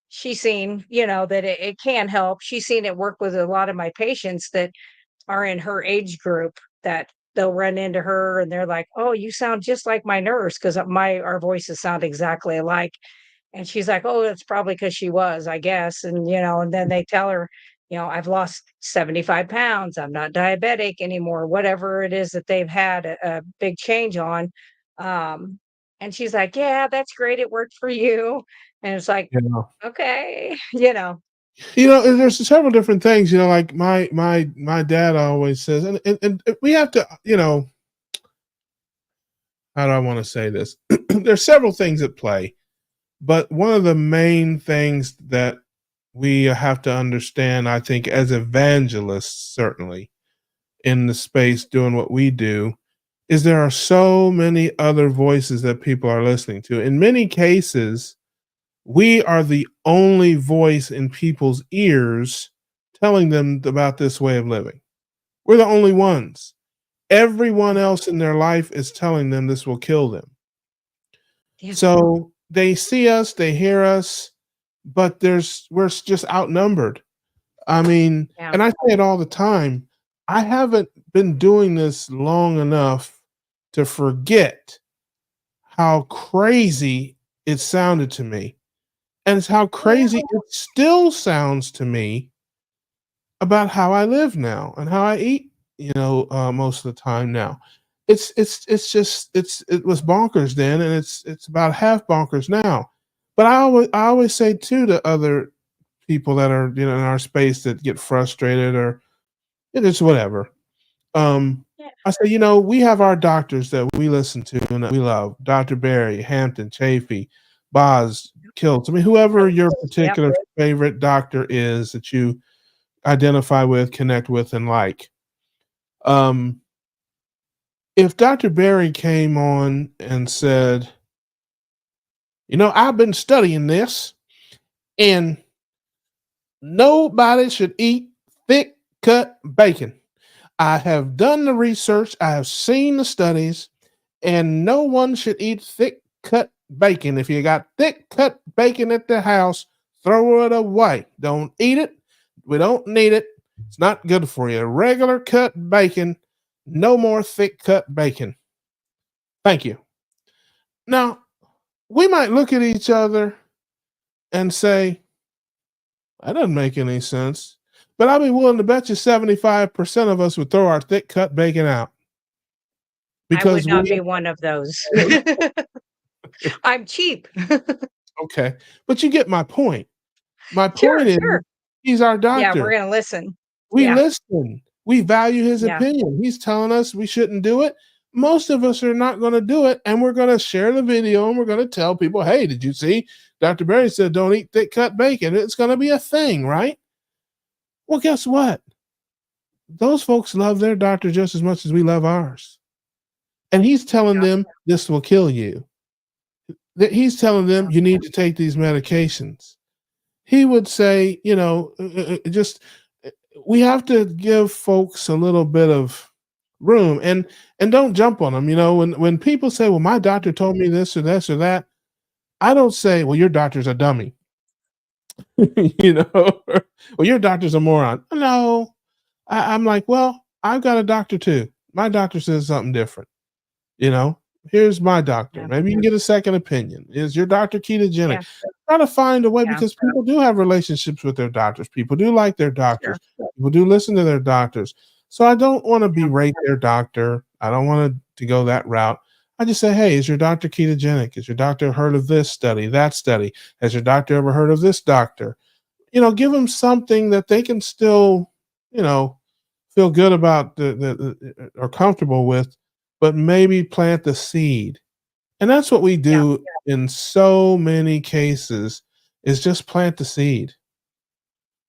seen, that it can help. She's seen it work with a lot of my patients that are in her age group, that they'll run into her and they're like, "Oh, you sound just like my nurse," because our voices sound exactly alike. And she's like, "Oh, that's probably because she was, I guess." And then they tell her, "I've lost 75 pounds. I'm not diabetic anymore," whatever it is that they've had a big change on. Um, and she's like, "Yeah, that's great. It worked for you." And it's like, Yeah. okay, And there's several different things, like my dad always says, and we have to, how do I want to say this? There's several things at play, but one of the main things that we have to understand, I think, as evangelists, certainly, in the space doing what we do is there are so many other voices that people are listening to. In many cases, we are the only voice in people's ears telling them about this way of living. We're the only ones. Everyone else in their life is telling them this will kill them. Yeah. So they see us, they hear us, but we're just outnumbered. I mean, Yeah. and I say it all the time. I haven't been doing this long enough to forget how crazy it sounded to me. And it's how crazy it still sounds to me about how I live now and how I eat, most of the time now. It was bonkers then, and it's about half bonkers now. But I always say too to other people that are in our space that get frustrated or it's whatever. Yeah. I say, we have our doctors that we listen to and that we love. Dr. Barry, Hampton, Chafee, Boz, Kiltz. I mean, whoever your Yep. particular favorite doctor is that you identify with, connect with, and like. If Dr. Barry came on and said, I've been studying this, and nobody should eat thick cut bacon. I have done the research, I have seen the studies, and no one should eat thick cut bacon. If you got thick cut bacon at the house, throw it away. Don't eat it. We don't need it. It's not good for you. Regular cut bacon, no more thick cut bacon. Thank you. Now, we might look at each other and say, that doesn't make any sense. But I'll be willing to bet you 75% of us would throw our thick cut bacon out. I would Because not we be one of those. I'm cheap. okay. But you get my point. My Sure, point is sure. he's our Yeah, we're doctor. gonna listen. We Yeah, listen. We value his yeah, opinion. He's telling us we shouldn't do it. Most of us are not going to do it. And we're going to share the video and we're going to tell people, hey, did you see? Dr. Barry said don't eat thick cut bacon. It's going to be a thing, right? Well, guess what? Those folks love their doctor just as much as we love ours. And he's telling yeah, them this will kill you. He's telling them you need to take these medications. He would say, just we have to give folks a little bit of room and don't jump on them. When people say, well, my doctor told me this or this or that, I don't say, well, your doctor's a dummy. Well, your doctor's a moron. No. I'm like, well, I've got a doctor too. My doctor says something different. You know, here's my doctor. yeah, Maybe you can get a second opinion. Is your doctor ketogenic? yeah, Try to find a way yeah, because people do have relationships with their doctors. People do like their doctors. sure. People do listen to their doctors. So I don't want to Yeah, berate their doctor. I don't want to go that route. I just say, hey, is your doctor ketogenic? Has your doctor heard of this study, that study? Has your doctor ever heard of this doctor? Give them something that they can still, feel good about or comfortable with, but maybe plant the seed. And that's what we yeah, do in so many cases is just plant the seed,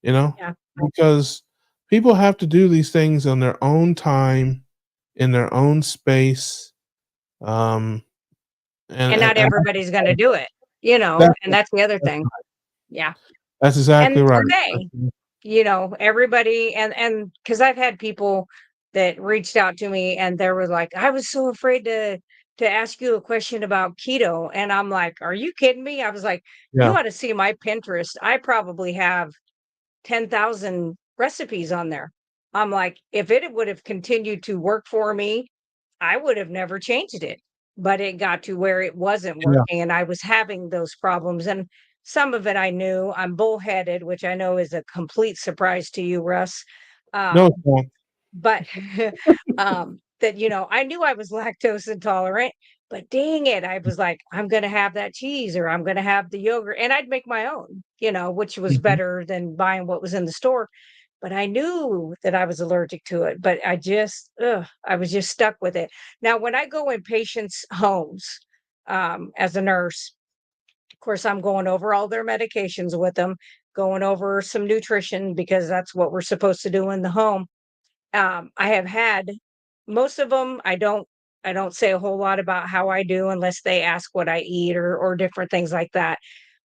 you know, yeah. because people have to do these things on their own time, in their own space. Um, And not and everybody's gonna do it, that's, and that's the other thing. Yeah. that's And exactly it's right. okay. Everybody and because I've had people that reached out to me and they were like, I was so afraid to ask you a question about keto. And I'm like, are you kidding me? I was like, you Yeah. ought to see my Pinterest. I probably have 10,000 recipes on there. I'm like, if it would have continued to work for me, I would have never changed it. But it got to where it wasn't Yeah. working and I was having those problems. And some of it I knew. I'm bullheaded, which I know is a complete surprise to you, Russ. No, Um, it's not. but that I knew I was lactose intolerant, but dang it, I was like, I'm gonna have that cheese or I'm gonna have the yogurt, and I'd make my own, which was Mhm. better than buying what was in the store. But I knew that I was allergic to it, but I was just stuck with it. Now, when I go in patients' homes as a nurse, of course, I'm going over all their medications with them, going over some nutrition because that's what we're supposed to do in the home. I have had most of them. I don't say a whole lot about how I do unless they ask what I eat or different things like that.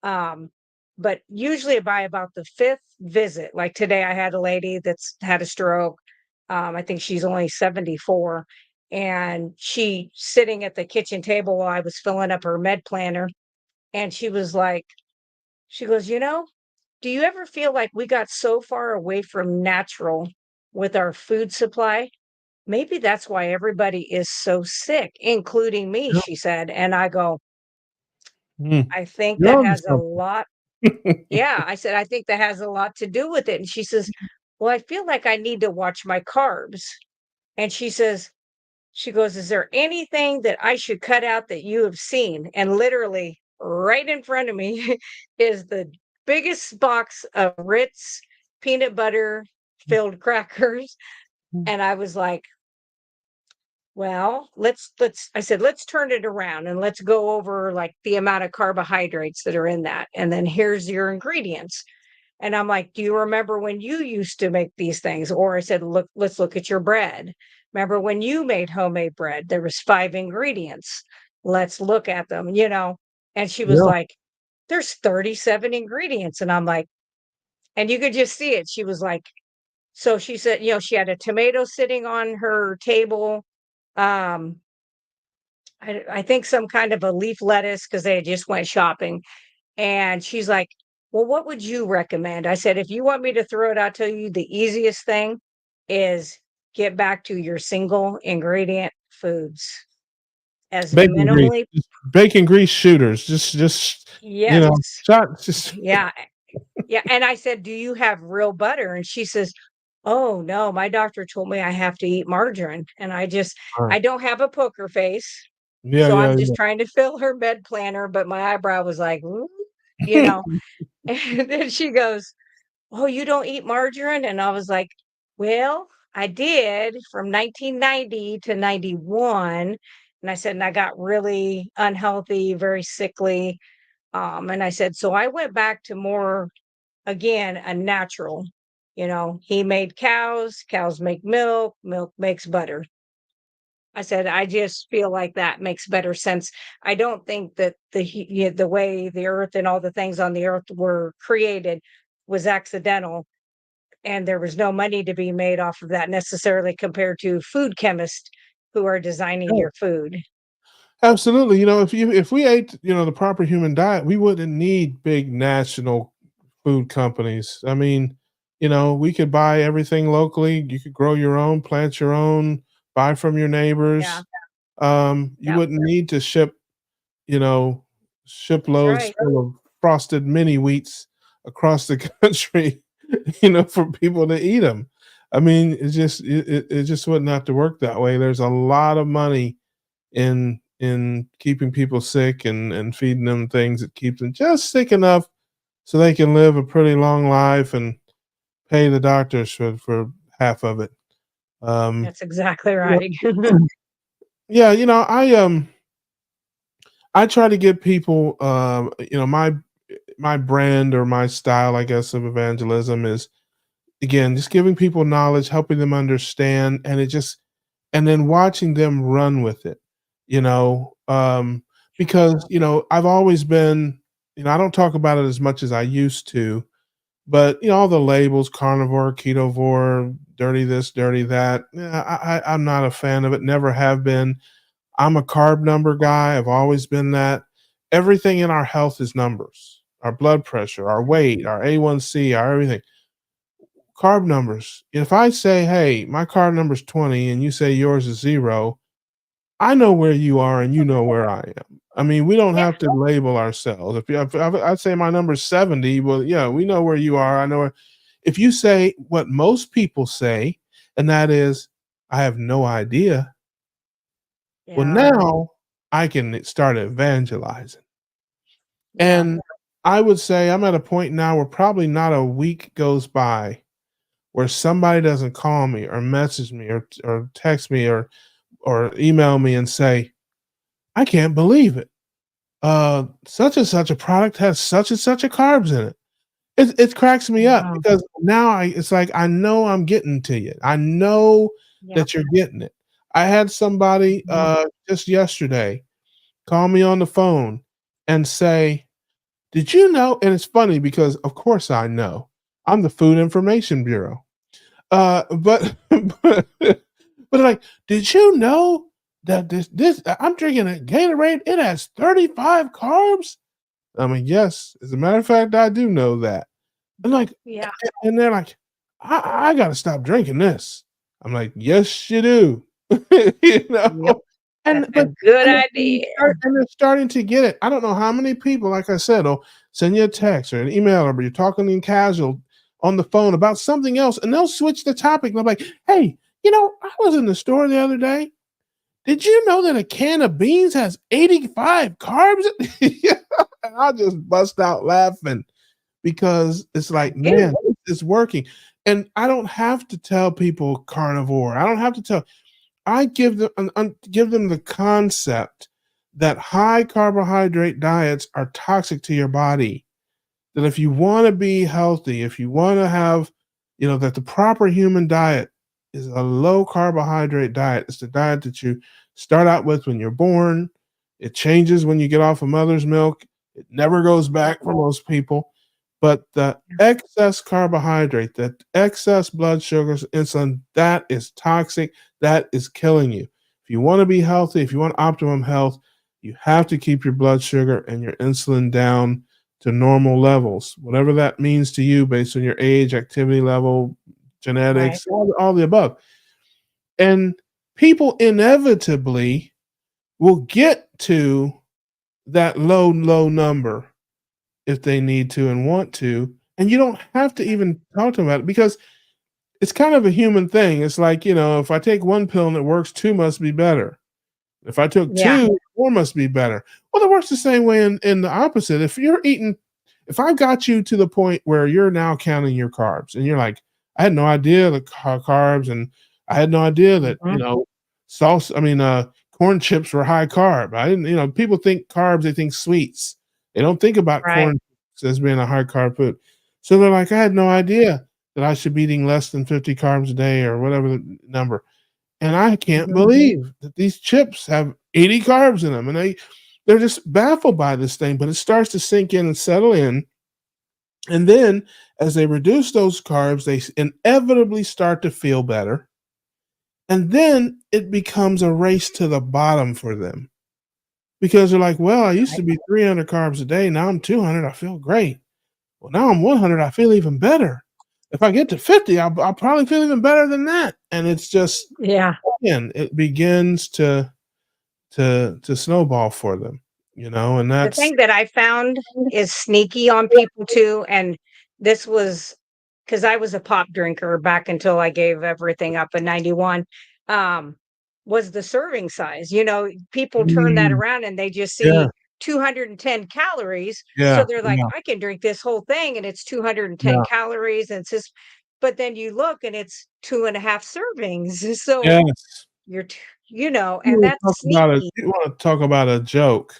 Um, but usually by about the fifth visit, like today, I had a lady that's had a stroke. I think she's only 74, and she sitting at the kitchen table while I was filling up her med planner, and she was like, she goes, do you ever feel like we got so far away from natural with our food supply? Maybe that's why everybody is so sick, including me, Yeah. she said. And I go, Mm. I think You're that on to has a something. lot. Yeah, I said, I think that has a lot to do with it. And she says, well, I feel like I need to watch my carbs. And she goes, is there anything that I should cut out that you have seen? And literally right in front of me is the biggest box of Ritz peanut butter filled crackers. And I was like, well, let's I said, let's turn it around and let's go over like the amount of carbohydrates that are in that. And then here's your ingredients. And I'm like, do you remember when you used to make these things? Or I said, look, let's look at your bread. Remember when you made homemade bread? There was 5 ingredients. Let's look at them. And she was Yeah. like, there's 37 ingredients. And I'm like, and you could just see it. She was like, so she said, she had a tomato sitting on her table. Um, I think some kind of a leaf lettuce because they had just went shopping. And she's like, well, what would you recommend? I said, if you want me to throw it out to you, the easiest thing is get back to your single ingredient foods as Bacon grease, minimally. just bacon grease shooters. Just Yes. shot. Just Yeah. Yeah. And I said, do you have real butter? And she says, oh, no, my doctor told me I have to eat margarine. And I don't have a poker face. yeah, So yeah, I'm just yeah. trying to fill her bed planner. But my eyebrow was like, "Ooh," you know. And then she goes, oh, you don't eat margarine? And I was like, well, I did from 1990 to 91. And I said, and I got really unhealthy, very sickly. And I said, so I went back to more, again, a natural. He made cows make milk makes butter. I said, I just feel like that makes better sense. I don't think that the way the earth and all the things on the earth were created was accidental, and there was no money to be made off of that necessarily compared to food chemists who are designing Yeah, your food. absolutely. If we ate, the proper human diet, we wouldn't need big national food companies. I mean, we could buy everything locally. You could grow your own, plant your own, buy from your Yeah, neighbors. You yeah, wouldn't need to you know, ship that's loads right. full of frosted mini wheats across the country, for people to eat them. I mean, it just wouldn't have to work that way. There's a lot of money in keeping people sick and feeding them things that keep them just sick enough so they can live a pretty long life and pay the doctors for half of it. Um, That's exactly you right. know, yeah, I try to get people, my brand or my style, I guess, of evangelism is again just giving people knowledge, helping them understand, and then watching them run with it. You know, because I've always been, I don't talk about it as much as I used to, but all the labels, carnivore, ketovore, dirty this, dirty that. Yeah, I'm not a fan of it. Never have been. I'm a carb number guy. I've always been that. Everything in our health is numbers. Our blood pressure, our weight, our A1C, our everything. Carb numbers. If I say, "Hey, my carb number is 20," and you say yours is 0, I know where you are and you know where I am. I mean, we don't Yeah, have to label ourselves. If I'd say my number is 70, well, yeah, we know where you are. I know where. If you say what most people say, and that is, "I have no idea," well, yeah, now I can start evangelizing. yeah, And I would say I'm at a point now where probably not a week goes by where somebody doesn't call me or message me or text me or email me and say, "I can't believe it. Such and such a product has such and such a carbs in it." It cracks me up Wow. because now it's like, I know I'm getting to you. I know Yeah. that you're getting it. I had somebody, Mhm. just yesterday call me on the phone and say, "Did you know?" And it's funny because, of course, I know. I'm the Food Information Bureau. But but like, "Did you know that this I'm drinking a Gatorade, it has 35 carbs?" I mean, yes, as a matter of fact, I do know that. And like, Yeah. and they're like, I gotta stop drinking this. I'm like, yes, you do. You Yep. know? That's And a but good and they idea. and they're starting to get it. I don't know how many people, like I said, will send you a text or an email, or you're talking in casual on the phone about something else, and they'll switch the topic. They're like, hey, I was in the store the other day. Did you know that a can of beans has 85 carbs? Yeah, and I'll just bust out laughing because it's I like, man, do. it's working. And I don't have to tell people carnivore. I don't have to tell. I give them the concept that high carbohydrate diets are toxic to your body. That if you want to be healthy, if you want to have, that the proper human diet is a low carbohydrate diet. It's the diet that you start out with when you're born. It changes when you get off of mother's milk. It never goes back for most people. But the excess carbohydrate, that excess blood sugars, insulin, that is toxic. That is killing you. If you want to be healthy, if you want optimum health, you have to keep your blood sugar and your insulin down to normal levels, whatever that means to you based on your age, activity level, Right. genetics, all the above. And people inevitably will get to that low number if they need to and want to. And you don't have to even talk to them about it because it's kind of a human thing. It's like, if I take one pill and it works, two must be better. If I took Yeah. two, four must be better. Well, it works the same way in the opposite. If I got you to the point where you're now counting your carbs and you're like, I had no idea the carbs, and I had no idea that, Mhm. corn chips were high carb. I didn't, people think carbs, they think sweets. They don't think about Right. corn as being a high carb food. So they're like, I had no idea that I should be eating less than 50 carbs a day or whatever the number. And I can't Mhm. believe that these chips have 80 carbs in them. And they're just baffled by this thing, but it starts to sink in and settle in. And then as they reduce those carbs, they inevitably start to feel better. And then it becomes a race to the bottom for them because they're like, well, I used Right. to be 300 carbs a day. Now I'm 200. I feel great. Well, now I'm 100. I feel even better. If I get to 50, I'll probably feel even better than that. And it's just, Yeah. again, it begins to snowball for them, and The that's thing that I found is sneaky on people too, and this was because I was a pop drinker back until I gave everything up in '91, um, was the serving size. People turn that mm, around and they just yeah, see 210 calories, so yeah, they're like, yeah, "I can drink this whole thing, and it's 210 yeah, calories," and it's just but then you look and it's 2.5 servings, so yes. you're t and that's sneaky. You wanna talk about a joke.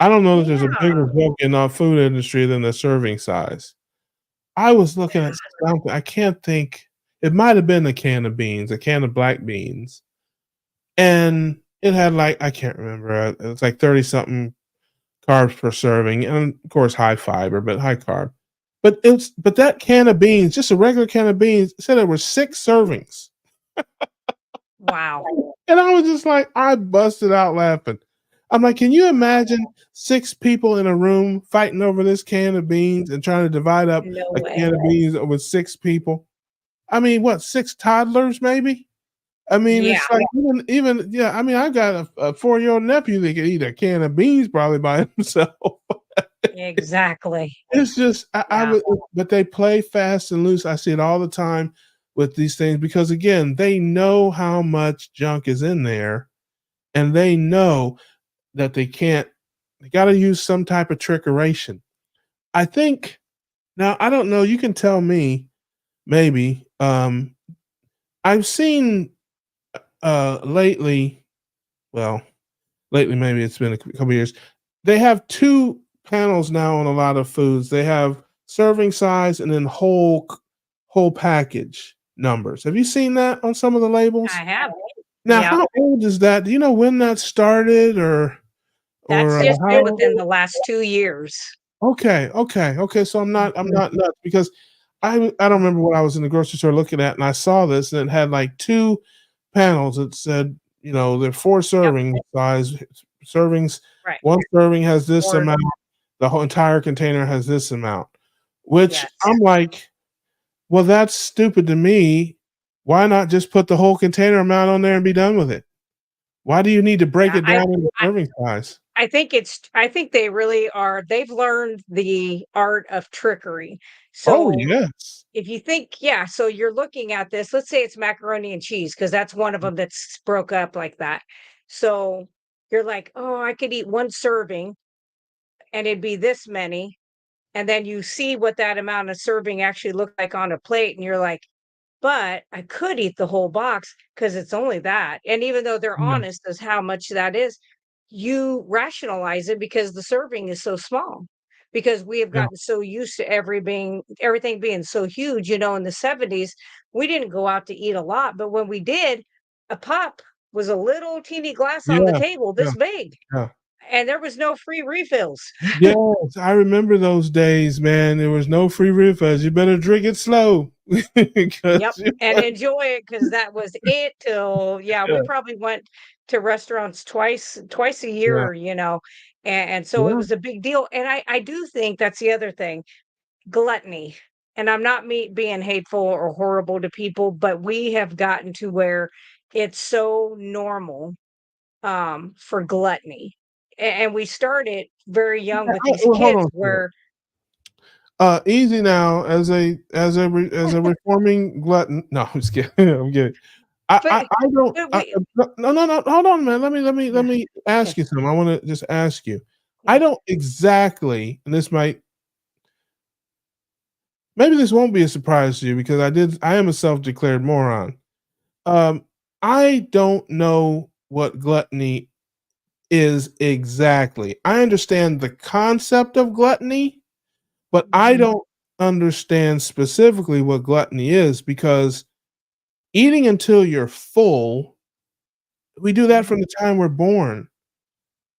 I don't know that there's a bigger Yeah. joke in our food industry than the serving size. I was looking at something, I can't think, it might have been a can of beans, a can of black beans, and it had, like, I can't remember, it was like 30 something carbs per serving, and of course high fiber, but high carb. But that can of beans, just a regular can of beans, said there were 6 servings. Wow. And I was just like, I busted out laughing. I'm like, can you imagine 6 people in a room fighting over this can of beans and trying to divide up No a way. can of beans with 6 people? I mean, what, 6 toddlers maybe? I mean, Yeah, it's like even yeah, I mean, I got a 4-year-old nephew that could eat a can of beans probably by himself. exactly. It's just I Yeah. would, but they play fast and loose. I see it all the time with these things because again, they know how much junk is in there, and they know that they got to use some type of trickeration. I think now I don't know. You can tell me maybe. I've seen lately. Well, lately maybe it's been a couple years. They have two panels now on a lot of foods. They have serving size, and then whole package numbers. Have you seen that on some of the labels? I have. Now, Yeah. how old is that? Do you know when that started, or That's just been how? within the last 2 years. Okay. So I'm Mhm. not nuts because I don't remember what I was in the grocery store looking at, and I saw this, and it had like two panels. It said, they're four Yep. serving size servings. Right. One serving has this Or amount. The whole entire container has this amount. Which yes. I'm like, well, that's stupid to me. Why not just put the whole container amount on there and be done with it? Why do you need to break Yeah, it down into serving size? I think they really are they've learned the art of trickery. Oh So yes, if you think, yeah, so you're looking at this, let's say it's macaroni and cheese, because that's one of them that's broke up like that. So you're like, oh, I could eat one serving and it'd be this many. And then you see what that amount of serving actually looked like on a plate, and you're like, but I could eat the whole box because it's only that. And even though they're yeah, honest as how much that is, you rationalize it because the serving is so small. Because we have yeah, gotten so used to everything being so huge, in the 70s, we didn't go out to eat a lot, but when we did, a pop was a little teeny glass on the yeah, table yeah, this big, yeah. and there was no free refills. Yes, I remember those days, man. There was no free refills. You better drink it slow. Yep, 'Cause and enjoy it because that was it till yeah, yeah, we probably went to restaurants twice a yeah, year, and so it yeah, was a big deal, and I do think that's the other thing, gluttony, and I'm not me being hateful or horrible to people, but we have gotten to where it's so normal, for gluttony, and we started very young with these well, hold on kids a second. where Easy now, as a reforming glutton. No, I'm just kidding. I'm kidding. but I don't. we No. Hold on, man. Let yeah, me ask okay, you something. I want to just ask you. I yeah. don't exactly, and maybe this won't be a surprise to you because I am a self-declared moron. Um, I don't know what gluttony is exactly. I understand the concept of gluttony, but I Mhm. don't understand specifically what gluttony is because eating until you're full, we do that Mhm. from the time we're born.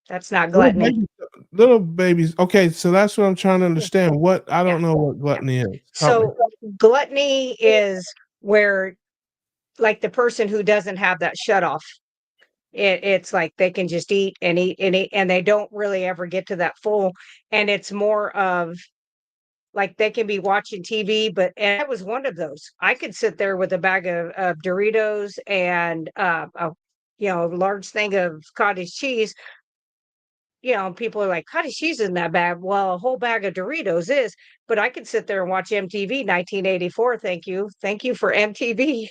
That's not Little gluttony. babies, little babies. Okay, so that's what I'm trying to Yeah, understand. I yeah, don't know what yeah. gluttony is. Help me. So gluttony is where like the person who doesn't have that shut off. It's like they can just eat and eat and eat and they don't really ever get to that full. And it's more of like they can be watching TV, but and I was one of those. I could sit there with a bag of Doritos and a large thing of cottage cheese. People are like, cottage cheese isn't that bad. Well, a whole bag of Doritos is, but I could sit there and watch MTV 1984. Thank you. Thank you for MTV.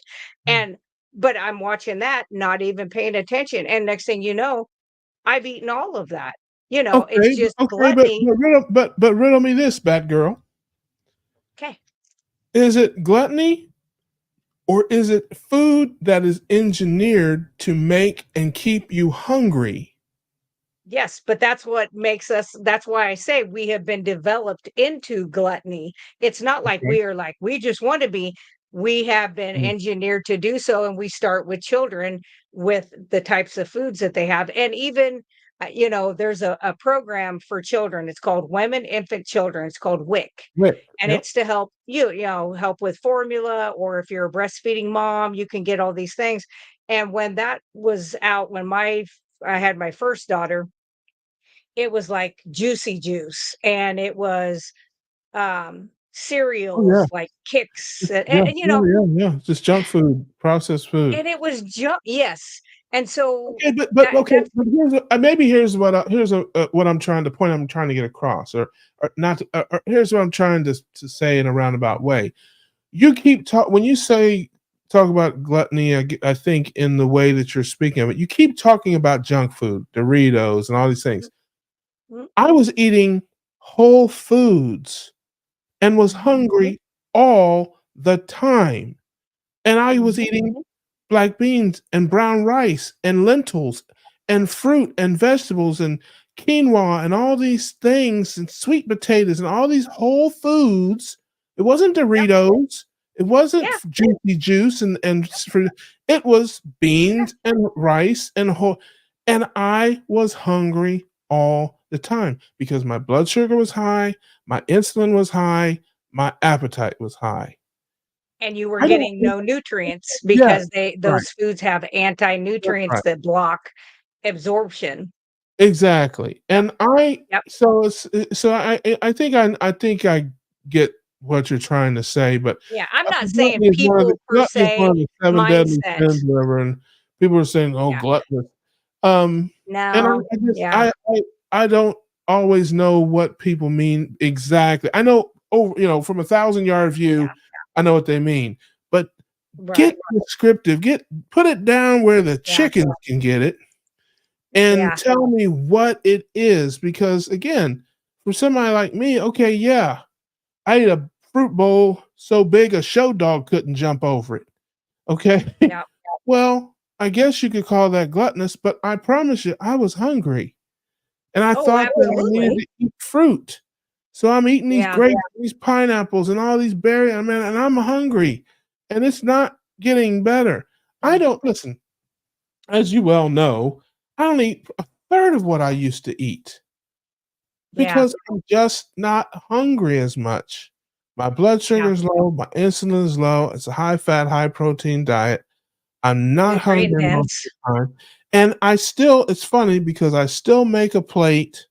And, but I'm watching that, not even paying attention. And next thing you know, I've eaten all of that. It's just Okay, gluttony. but riddle me this, Batgirl. Okay. Is it gluttony or is it food that is engineered to make and keep you hungry? Yes, but that's why I say we have been developed into gluttony. It's not like Okay. we are like, we just want to be. We have been Mm. engineered to do so. And we start with children with the types of foods that they have. And even, there's a program for children. It's called Women, Infant, Children. It's called WIC. Wait. And Yep. it's to help help with formula, or if you're a breastfeeding mom, you can get all these things. And when that was out, I had my first daughter, it was like Juicy Juice, and it was, Oh yeah. cereals like Kix, Yeah. Yeah. Just junk food, processed food. and it was junk, yes, and so Okay, okay, that's but here's what I'm trying to point. I'm trying to get across, or not. Or here's what I'm trying to say in a roundabout way. You keep talk when you say talk about gluttony. I think in the way that you're speaking of it, you keep talking about junk food, Doritos, and all these things. mm, I was eating whole foods and was mhm, hungry all the time. And I was mhm, eating black beans and brown rice and lentils and fruit and vegetables and quinoa and all these things and sweet potatoes and all these whole foods. It wasn't Yep. Doritos. It wasn't Yeah. juicy juice it was beans and rice and whole, and I was hungry all the time because my blood sugar was high, my insulin was high, my appetite was high. And you were I don't getting think no nutrients yeah, because right. those foods have That's anti-nutrients right. that block absorption. Exactly. Yep. And I Yep. so it's so I think I get what you're trying to say, but Yeah. I'm not saying gluttony is one of the people per se 7 deadly mindset. sins, whatever, and people are saying, "Oh, Yeah. gluttonous." Um, and No. I just Yeah. I don't always know what people mean exactly. I know from 1,000-yard view, Yeah. I know what they mean, but get Right. descriptive, put it down where the Yeah. chickens can get it and Yeah. tell me what it is because again, for somebody like me, okay, yeah, I ate a fruit bowl so big a show dog couldn't jump over it. Okay. Yeah. Well, I guess you could call that gluttonous, but I promise you, I was hungry and I Oh, thought that I needed absolutely. to eat fruit. So I'm eating these Yeah. grapes, these pineapples, and all these berries, man, and I'm hungry, and it's not getting better. I Mm. don't listen, as you well know, I don't eat a third of what I used to eat Yeah. because I'm just not hungry as much. My blood Yeah. sugar is low, my insulin is low. It's a high fat, high protein diet. I'm not hungry most Nutrient-dense. of the time. And it's funny because I still make a plate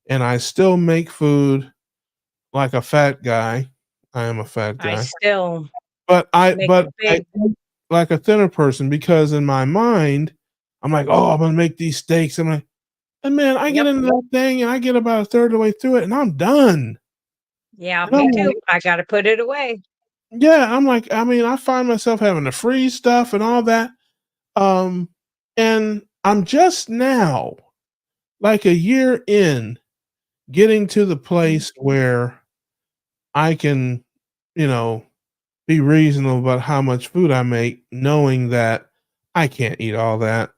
and I still make food like a fat guy. I am a fat I guy. still make a But I big eat like a thinner person because in my mind, I'm like, "Oh, I'm gonna make these steaks." I'm like, and man, I get Yep. into that thing and I get about a third of the way through it and I'm done. Yeah, And I'm me too. like, I gotta put it away. yeah, I'm like, I mean, I find myself having to freeze stuff and all that. Um, and I'm just now, like a year in, getting to the Mhm. place where I can, you know, be reasonable about how much food I make, knowing that I can't eat all that.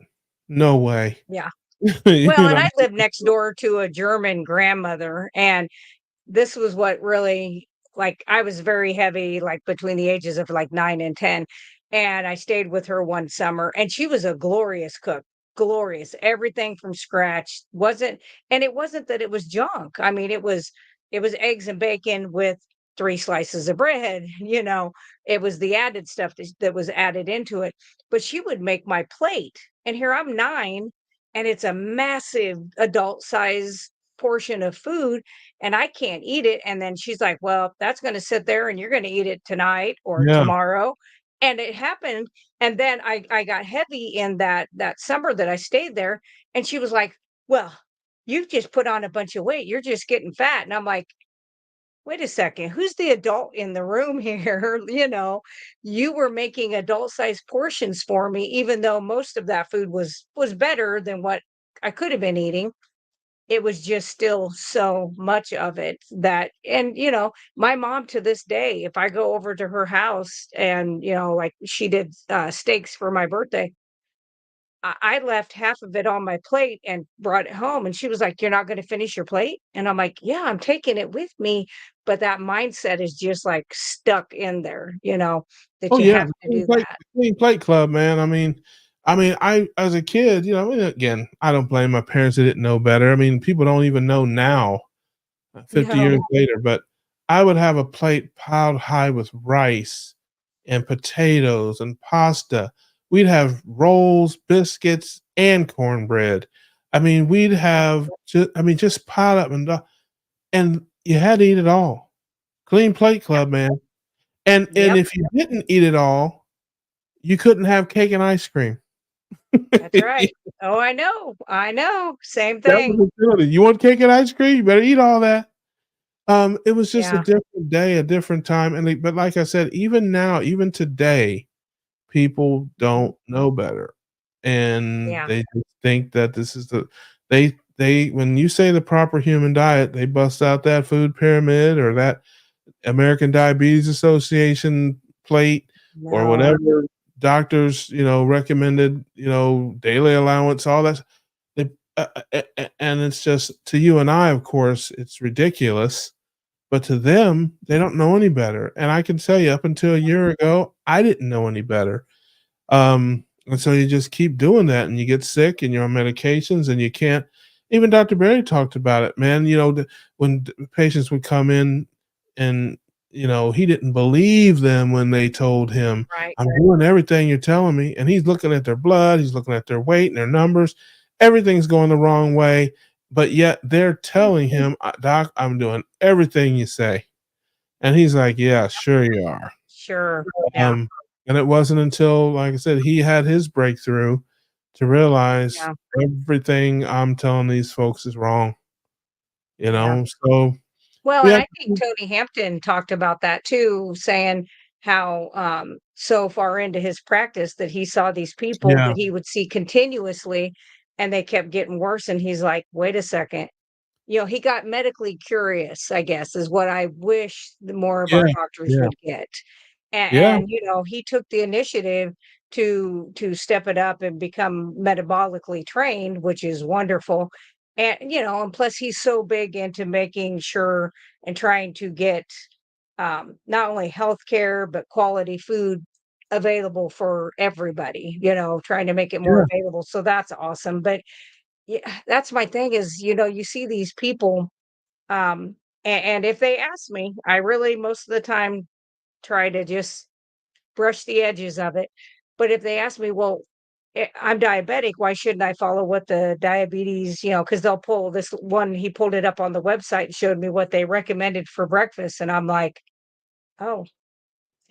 No way. Yeah. You Well, and know? I live next door to a German grandmother, and this was what really like, I was very heavy, like, between the ages of, like, 9 and 10, and I stayed with her one summer, and she was a glorious cook, glorious, everything from scratch, it wasn't that it was junk, I mean, it was eggs and bacon with 3 slices of bread, it was the added stuff that was added into it, but she would make my plate, and here I'm 9, and it's a massive adult size portion of food, and I can't eat it. And then she's like, "Well, that's going to sit there and you're going to eat it tonight or Yeah. tomorrow." And it happened. And then I got heavy in that summer that I stayed there. And she was like, "Well, you've just put on a bunch of weight. You're just getting fat." And I'm like, "Wait a second. Who's the adult in the room here?" You were making adult sized portions for me, even though most of that food was better than what I could have been eating. It was just still so much of it that and, my mom to this day, if I go over to her house and, like she did, steaks for my birthday, I left half of it on my plate and brought it home, and she was like, "You're not gonna finish your plate?" And I'm like, "Yeah, I'm taking it with me," but that mindset is just, like, stuck in there, that Oh you yeah, have to do that. the clean plate club, man. I as a kid, and again, I don't blame my parents. They didn't know better. I mean, people don't even know now, 50 years No. later. But I would have a plate piled high with rice and potatoes and pasta. We'd have rolls, biscuits, and cornbread. I mean, we'd have just piled up and you had to eat it all. Clean plate Yep, club, man. And yep, if you didn't eat it all, you couldn't have cake and ice cream. that's right. Oh, I know, same That thing. was the penalty. You want cake and ice cream? You better eat all that. It was just a Yeah, different day, a different time, but like I said, even now, even today, people mhm, don't know better, and yeah, they just think that this is they when you say the proper human diet, they bust out that food pyramid or that American Diabetes Association plate or no, whatever doctors, recommended, daily allowance, all that. They and it's just to you and I, of course, it's ridiculous, but to them, they don't know any better. And I can tell you, up until a year ago, I didn't know any better. And so you just keep doing that, and you get sick, and you're on medications, and you can't. Even Dr. Berry talked about it, man. When patients would come in, and he didn't believe them when they told him, Right. "I'm doing everything you're telling me," and he's looking at their blood, he's looking at their weight and their numbers, everything's going the wrong way, but yet they're telling him, "Doc, I'm doing everything you say," and he's like, "Yeah, sure you are." Sure. Yeah. Um, and it wasn't until, like I said, he had his breakthrough to realize Yeah. everything I'm telling these folks is wrong, Yeah. So Well, we and have I think Tony Hampton talked about that too, saying how so far into his practice that he saw these people yeah, that he would see continuously and they kept getting worse. And he's like, wait a second. He got medically curious, I guess, is what I wish the more of yeah, our doctors yeah, would get. And, yeah, he took the initiative to step it up and become metabolically trained, which is wonderful. And plus he's so big into making sure and trying to get not only healthcare but quality food available for everybody, trying to make it more yeah, available. So that's awesome. But yeah, that's my thing is, you see these people, and if they ask me, I really most of the time try to just brush the edges of it. But if they ask me, well, I'm diabetic, why shouldn't I follow what the diabetes, because they'll pull this one, he pulled it up on the website and showed me what they recommended for breakfast. And I'm like, oh,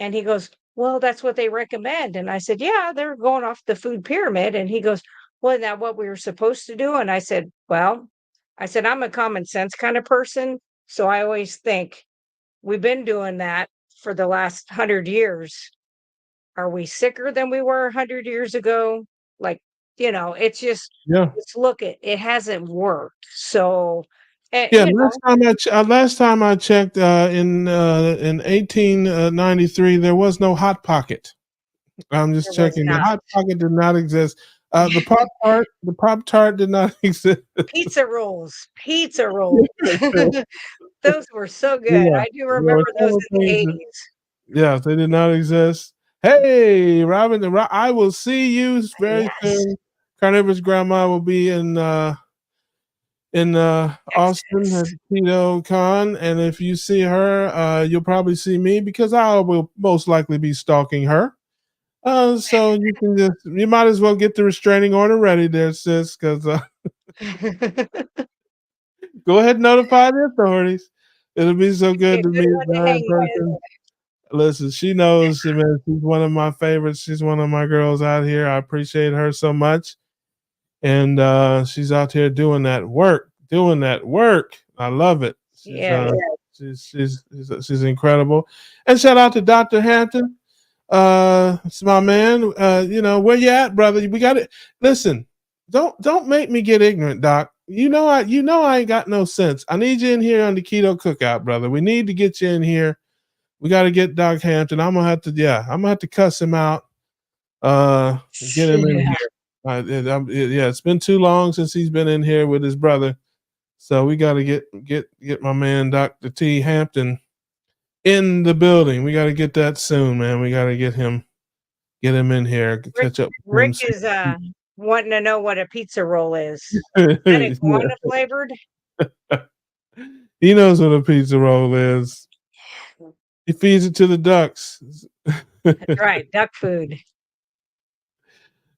and he goes, "Well, that's what they recommend." And I said, "Yeah, they're going off the food pyramid." And he goes, "Well, isn't that what we were supposed to do?" And I said, "Well," I said, "I'm a common sense kind of person. So I always think we've been doing that for the last 100 years. Are we sicker than we were 100 years ago? Like, it's just, yeah. let's look at it hasn't worked. So, and, Yeah, last time I checked, in 1893, there was no Hot Pocket. I'm just there was checking. The not. Hot Pocket did not exist. The Pop-Tart did not exist. Pizza rolls. Those were so good. Yeah, I do there remember were those several in the things that '80s. yes, they did not exist. Hey, Robin, I will see you very Yes, soon. Carnivorous Grandma will be in Austin at Texas. Keto Con, and if you see her, you'll probably see me because I will most likely be stalking her. So you might as well get the restraining order ready there, sis, because go ahead and notify the authorities. It'll be so Be good a to good meet one to her in hang with. person. Listen, she knows, man, she's one of my favorites. She's one of my girls out here. I appreciate her so much. And she's out here doing that work, doing that work. I love it. Yes. She's incredible. And shout out to Dr. Hampton. It's my man. Where you at, brother? We got it. Listen, don't make me get ignorant, Doc. I ain't got no sense. I need you in here on the keto cookout, brother. We need to get you in here. We got to get Doc Hampton. I'm gonna have to cuss him out. Get him in Yeah. here. Yeah, it's been too long since he's been in here with his brother. So we got to get my man Dr. T Hampton in the building. We got to get that soon, man. We got to get him in here, Rick catch up with him. Rick is, wanting to know what a pizza roll is. Is that iguana Yeah. flavored? He knows what a pizza roll is. He feeds it to the ducks. That's right, duck food.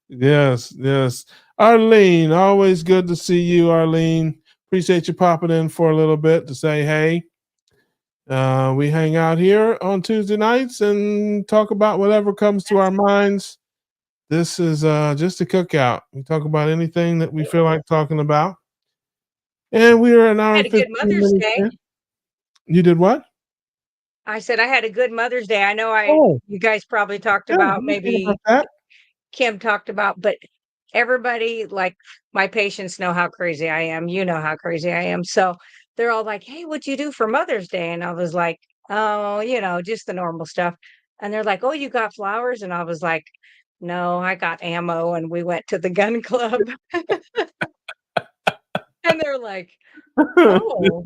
Yes, yes. Arlene, always good to see you, Arlene. Appreciate you popping in for a little bit to say hey. We hang out here on Tuesday nights and talk about whatever comes to our minds. This is just a cookout. We talk about anything that we feel like talking about. And we are an hour I and had a good 15 Mother's minutes Day. in. You did what? I said I had a good Mother's Day. I know Oh, you guys probably talked yeah, I about didn't think about maybe that. Kim talked about, but everybody, like my patients know how crazy I am. You know how crazy I am. So they're all like, "Hey, what'd you do for Mother's Day?" And I was like, "Oh, just the normal stuff." And they're like, "Oh, you got flowers?" And I was like, "No, I got ammo." And we went to the gun club. And they're like, "Oh."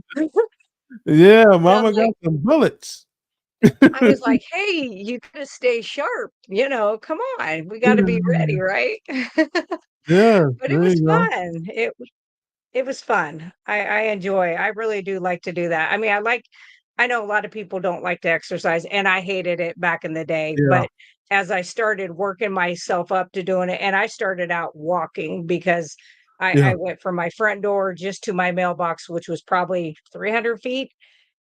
Yeah, And I'm mama got like some bullets. I was like, "Hey, you gotta stay sharp, come on, we gotta be ready, Yeah, right?" yeah, But it there was you go. fun. It was fun. I really do like to do that. I mean, I know a lot of people don't like to exercise, and I hated it back in the day, Yeah, but as I started working myself up to doing it, and I started out walking because yeah, I went from my front door just to my mailbox, which was probably 300 feet.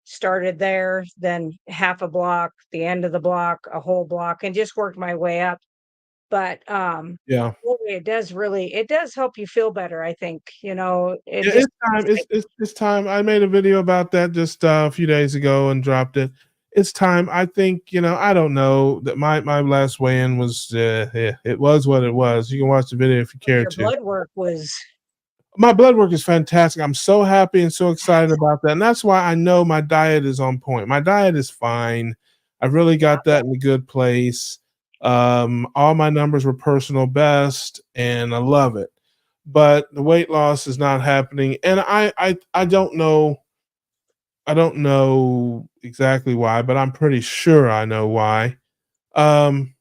Started there, then half a block, the end of the block, a whole block, and just worked my way up. But, yeah. boy, it does help you feel better, I think, it Yeah, just it's time. it's like It's time. I made a video about that just a few days ago and dropped it. It's time. I think, I don't know that my last weigh-in was yeah, it was what it was. You can watch the video if you but care your to. blood work was My blood work is fantastic. I'm so happy and so excited about that. And that's why I know my diet is on point. My diet is fine. I've really yeah, got that in a good place. All my numbers were personal best, and I love it. But the weight loss is not happening. And I don't know. I don't know exactly why, but I'm pretty sure I know why. Um,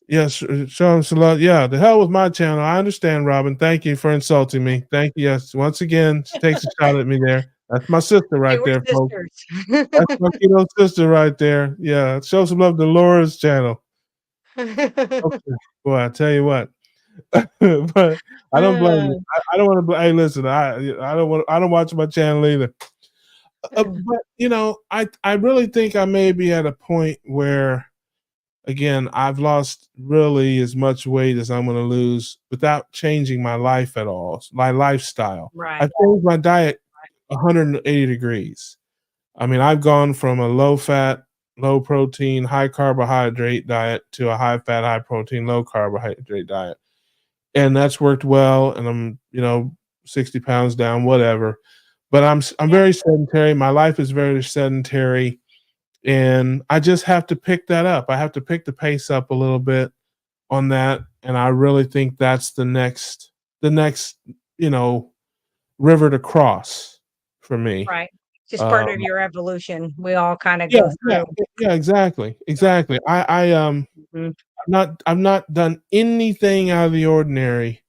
Yes, Sean Salot. Yeah, the hell with my channel. I understand, Robin. Thank you for insulting me. Thank you. Yes, once again, she takes a shot at me there. That's my sister hey, right we're there, folks. sisters. That's my keto sister right there. Yeah, show some love to Laura's channel. Okay, boy, I tell you what. But I don't blame Uh, you. I don't want to. Hey, listen, I don't want. I don't watch my channel either. But I really think I may be at a point where again, I've lost really as much weight as I'm going to lose without changing my life at all, my lifestyle. right, I've changed my diet 180 degrees. I mean, I've gone from a low fat, low protein, high carbohydrate diet to a high fat, high protein, low carbohydrate diet. And that's worked well. And I'm, 60 pounds down, whatever. But I'm yeah. very sedentary. My life is very sedentary, and I just have to pick that up. I have to pick the pace up a little bit on that, and I really think that's the next, you know, river to cross for me. Right. Just part of Um, your evolution. We all kinda yeah, go yeah, through. yeah, exactly, exactly. Mhm. I've not done anything out of the ordinary,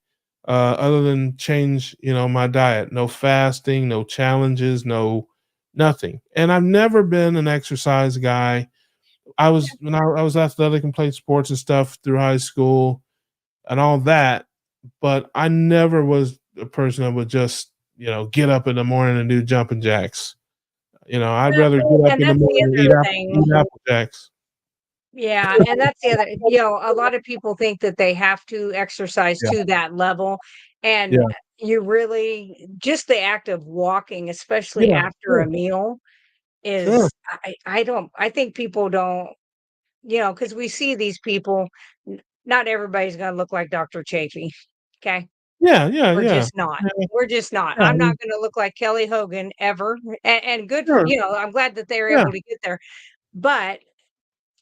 other than change, my diet. No fasting, no challenges, no nothing. And I've never been an exercise guy. I was when I was athletic and played sports and stuff through high school and all that, but I never was a person that would just, get up in the morning and do jumping jacks. I'd Well, rather get up and in the that's the morning and eat other apple thing. eat Apple Jacks. Yeah, and that's the other a lot of people think that they have to exercise Yeah, to that level, and yeah, you really just the act of walking, especially yeah, after a sure, meal, sure. is I think people don't, because we see these people, not everybody's gonna look like Dr. Chafee, okay? Yeah, yeah, We're yeah. just not. Yeah, We're just not. yeah, I I'm mean, not gonna look like Kelly Hogan ever, and good for sure, I'm glad that they were yeah, able to get there, but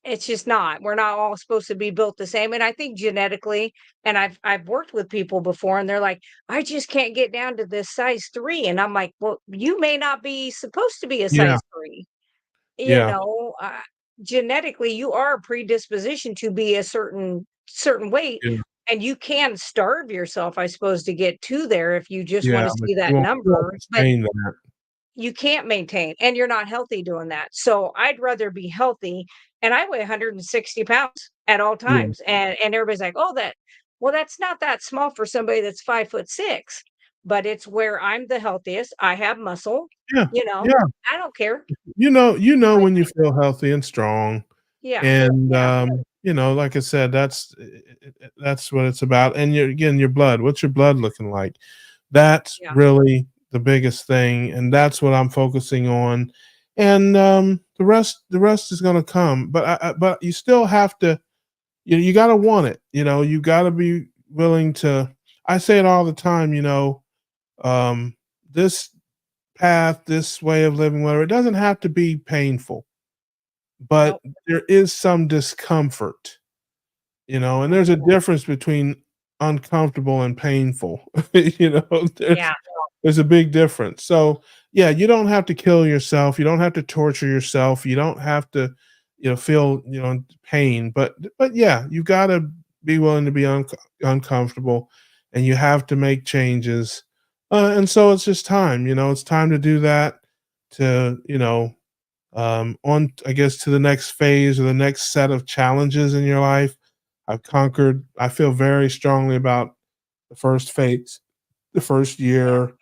it's just not. We're not all supposed to be built the same, and I think genetically and I've worked with people before, and they're like, "I just can't get down to this size 3," and I'm like, "Well, you may not be supposed to be a yeah, size 3." You yeah, know, genetically, you are a predisposition to be a certain weight, yeah, and you can starve yourself, I suppose, to get to there if you just yeah, wanna but see you that won't number, but sustain that. you can't maintain, and you're not healthy doing that. So I'd rather be healthy, and I weigh 160 pounds at all Yeah, times, and everybody's like, "Oh, well, that's not that small for somebody that's 5'6," but it's where I'm the healthiest. I have muscle, yeah, you know, yeah. I don't care. You know I when you feel healthy and strong. Yeah, And, yeah, like I said, that's what it's about. And your blood. What's your blood looking like? That's yeah. really the biggest thing, and that's what I'm focusing on. And the rest is gonna come. But you still have to. You got to want it. You got to be willing to. I say it all the time. Um, this path, this way of living, whatever. It doesn't have to be painful, but Nope. there is some discomfort, and there's a difference between uncomfortable and painful. Yeah, There's There's a big difference. So, yeah, you don't have to kill yourself. You don't have to torture yourself. You don't have to, feel, pain. But yeah, you got to be willing to be uncomfortable, and you have to make changes. And so it's just time. It's time to do that. To on I guess to the next phase or the next set of challenges in your life. I've conquered. I feel very strongly about the first phase, the first year,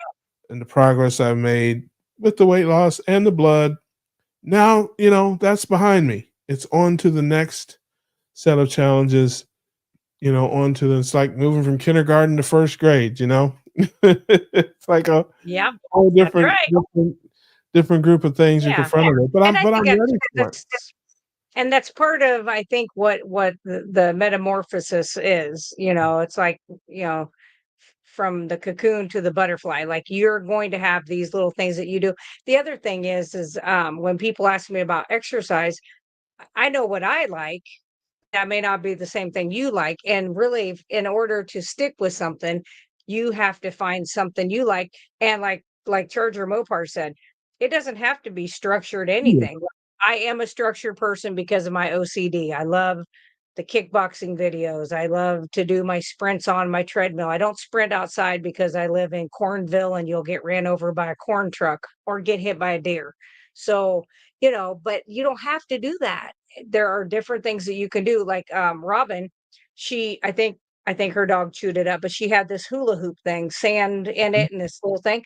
and the progress I've made with the weight loss and the blood. Now, that's behind me. It's on to the next set of challenges, on to it's like moving from kindergarten to first grade. It's like a Yeah, whole that's right. different group of things you're Yeah. confronted with. But And I'm I but think I'm ready for it. that's part of, I think, what the metamorphosis is. It's like, from the cocoon to the butterfly. Like, you're going to have these little things that you do. The other thing is when people ask me about exercise, I know what I like. That may not be the same thing you like. And really, in order to stick with something, you have to find something you like. And like Charger Mopar said, it doesn't have to be structured Yeah. anything. I am a structured person because of my OCD. I love the kickboxing videos. I love to do my sprints on my treadmill. I don't sprint outside because I live in Cornville and you'll get ran over by a corn truck or get hit by a deer. So, but you don't have to do that. There are different things that you can do. Like Robin, she I think her dog chewed it up, but she had this hula hoop thing, sand in it, and this little thing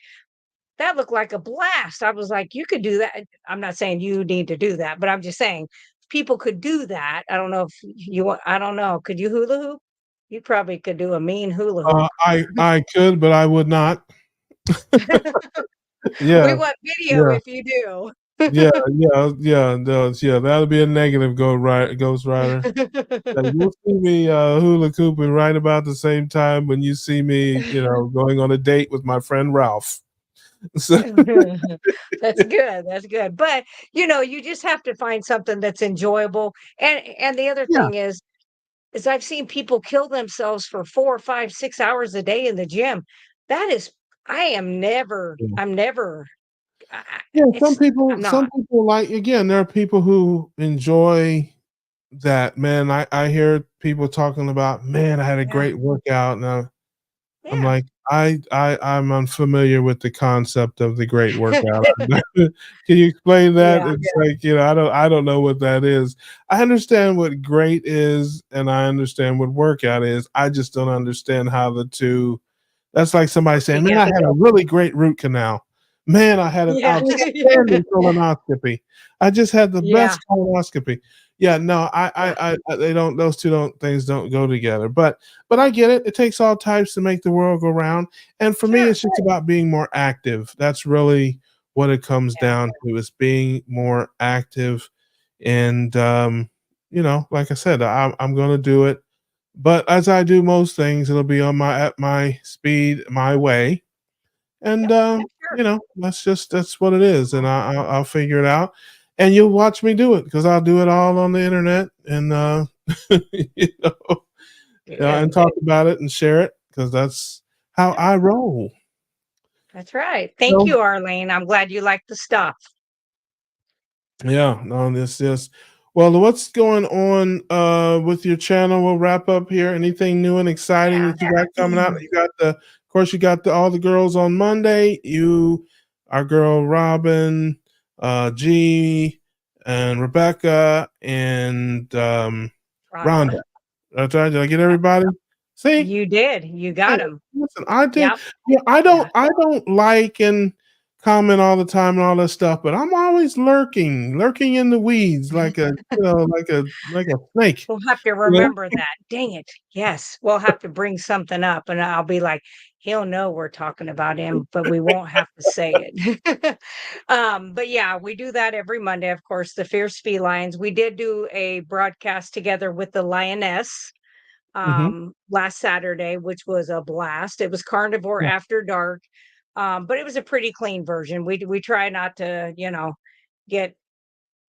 that looked like a blast. I was like, you could do that. I'm not saying you need to do that, but I'm just saying people could do that. I don't know if you want. I don't know. Could you hula hoop? You probably could do a mean hula hoop. I could, but I would not. We Yeah, want video yeah, if you do. yeah, yeah. No, yeah, that'll be a negative Ghost Rider. Yeah, you'll see me hula hooping right about the same time when you see me, going on a date with my friend Ralph. So That's good. That's good. But you just have to find something that's enjoyable. And the other yeah, thing is I've seen people kill themselves for 4, 5, 6 hours a day in the gym. That is, yeah. I'm never, Yeah, some it's, people I'm some not. people like again, there are people who enjoy that. Man, I hear people talking about, man, I had a Yeah. great workout. And I'm Yeah. like, I'm unfamiliar with the concept of the great workout. Can you explain that? Yeah. It's like, I don't know what that is. I understand what great is and I understand what workout is. I just don't understand how the two that's like somebody Work saying, "Man, I together. had a really great root canal. Man, I had an Yeah. outstanding colonoscopy. I just had the Yeah. best colonoscopy." Yeah, no, they don't those 2 don't things don't go together. But I get it. It takes all types to make the world go round. And for me, Sure. it's just about being more active. That's really what it comes Yeah. down to is being more active. And like I said, I'm gonna do it. But as I do most things, it'll be on my at my speed, my way. And Yep. Yeah, sure. that's what it is. And I'll figure it out. And you'll watch me do it because I'll do it all on the internet and you know, and Good. talk about it and share it because that's how Yep. I roll. That's right. Thank So you, Arlene. I'm glad you like the stuff. yeah, no, this. Well, what's going on with your channel? We'll wrap up here. Anything new and exciting Yeah. that you got coming out? Of course, you got all the girls on Monday. Our girl Robin, G, and Rebecca, and Rhonda. Rhonda. That's right. Did I get everybody? See, You did. You yeah, got him. listen, I did. Yep. Yeah, I Yeah. don't. I don't like and comment all the time and all that stuff, but I'm always lurking in the weeds, like a like a snake. We'll have to You know? remember that. Dang it. Yes. We'll have to bring something up and I'll be like, he'll know we're talking about him, but we won't have to say it. But yeah, we do that every Monday. Of course, the Fierce Felines. We did do a broadcast together with the Lioness Mhm. last Saturday, which was a blast. It was Carnivore Yeah. After Dark. But it was a pretty clean version. We try not to, get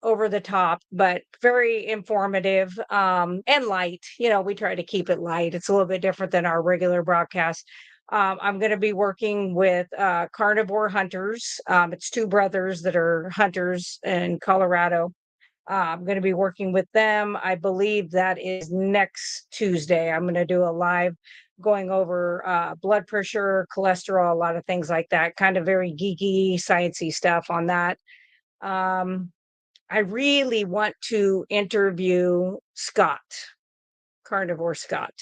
over the top, but very informative and light. We try to keep it light. It's a little bit different than our regular broadcast. I'm going to be working with carnivore hunters. It's two brothers that are hunters in Colorado. I'm going to be working with them. I believe that is next Tuesday. I'm going to do a live going over blood pressure, cholesterol, a lot of things like that, kind of very geeky, sciencey stuff on that. I really want to interview Scott, Carnivore Scott.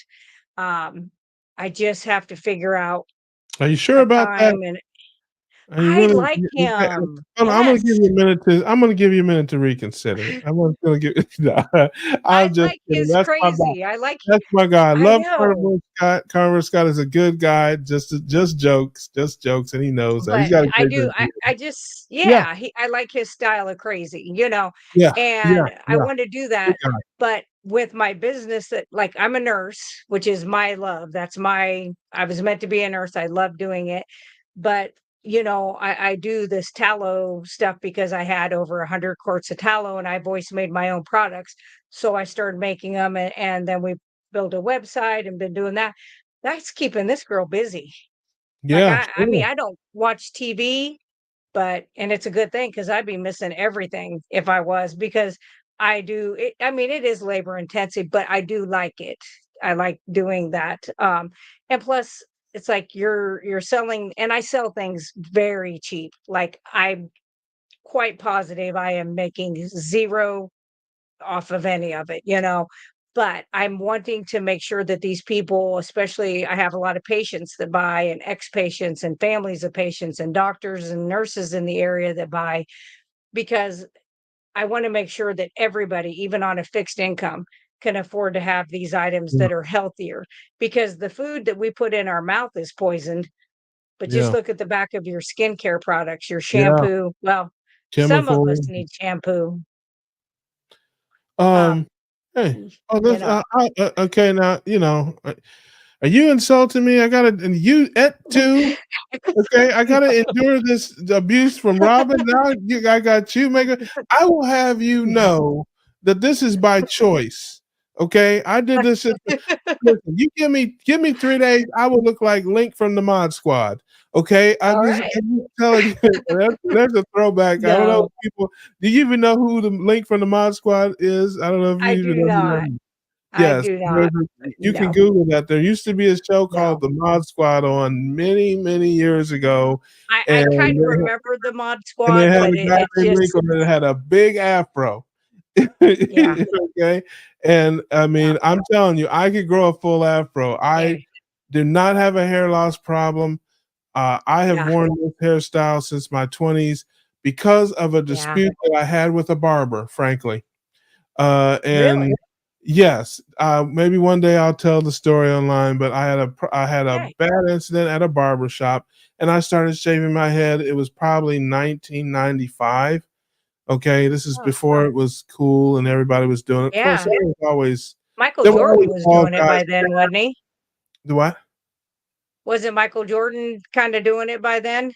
I just have to figure out Are you sure a about that? time, and Are you I really? like him. Hold on, I'm gonna give Yes. you a minute to. I'm gonna give you a minute to reconsider. I'm gonna give. No, I I'm just like kidding. his That's my guy. crazy. That's my guy. I I love know. Carnival Scott. Carnival Scott is a good guy. Just jokes, and he knows that. He's But got a I great do. sense of humor. I just, Yeah, yeah, I like his style of crazy, yeah, yeah, and I yeah. want to do Good that. guy. But with my business, that like I'm a nurse, which is my love. I was meant to be a nurse. I love doing it. But, I do this tallow stuff because I had over 100 quarts of tallow and I've always made my own products. So I started making them, and then we built a website and been doing that. That's keeping this girl busy. Like Yeah, I mean, sure. I don't watch TV, and it's a good thing because I'd be missing everything if I was, because I do it. I mean, it is labor intensive, but I do like it. I like doing that. And plus it's like you're selling, and I sell things very cheap. Like I'm quite positive I am making zero off of any of it. But I'm wanting to make sure that these people, especially I have a lot of patients that buy, and ex-patients and families of patients and doctors and nurses in the area that buy, because I want to make sure that everybody, even on a fixed income, can afford to have these items Yeah, that are healthier, because the food that we put in our mouth is poisoned. But just yeah, look at the back of your skincare products, your yeah. shampoo. Well, some of us Chemical. need shampoo. Um. Um, Hey. y- Oh, you that's know, okay. Now are you insulting me? I gotta and you et too. Okay, I gotta endure this abuse from Robin. Now I got you, Megan. I will have you know that this is by choice. Okay, I did this. Listen, you give me 3 days. I will look like Link from the Mod Squad. Okay, all right. I'm just telling you. There's a throwback. I don't know No, if people. Do you even know who the Link from the Mod Squad is? I don't know if you I even do know who not. that is. I Yes, do not. you can No, Google that. There used to be a show called no. The Mod Squad on many, many years ago, I kind and of remember the Mod they Squad, had but a guy it's named just, Lincoln that had a big afro. yeah, Okay, and I yeah, mean, I'm telling you, I could grow a full afro. I hey, do not have a hair loss problem. I have yeah, worn this hairstyle since my 20s because of a yeah. dispute that I had with a barber, frankly. And Really? yes, maybe one day I'll tell the story online. But I had a Okay. bad incident at a barber shop, and I started shaving my head. It was probably 1995. Okay, this is Oh, before it was cool and everybody was doing it. Of course, yeah. Michael there were always Jordan was bald doing it guys. by then, wasn't he? Do what? Wasn't Michael Jordan kind of doing it by then?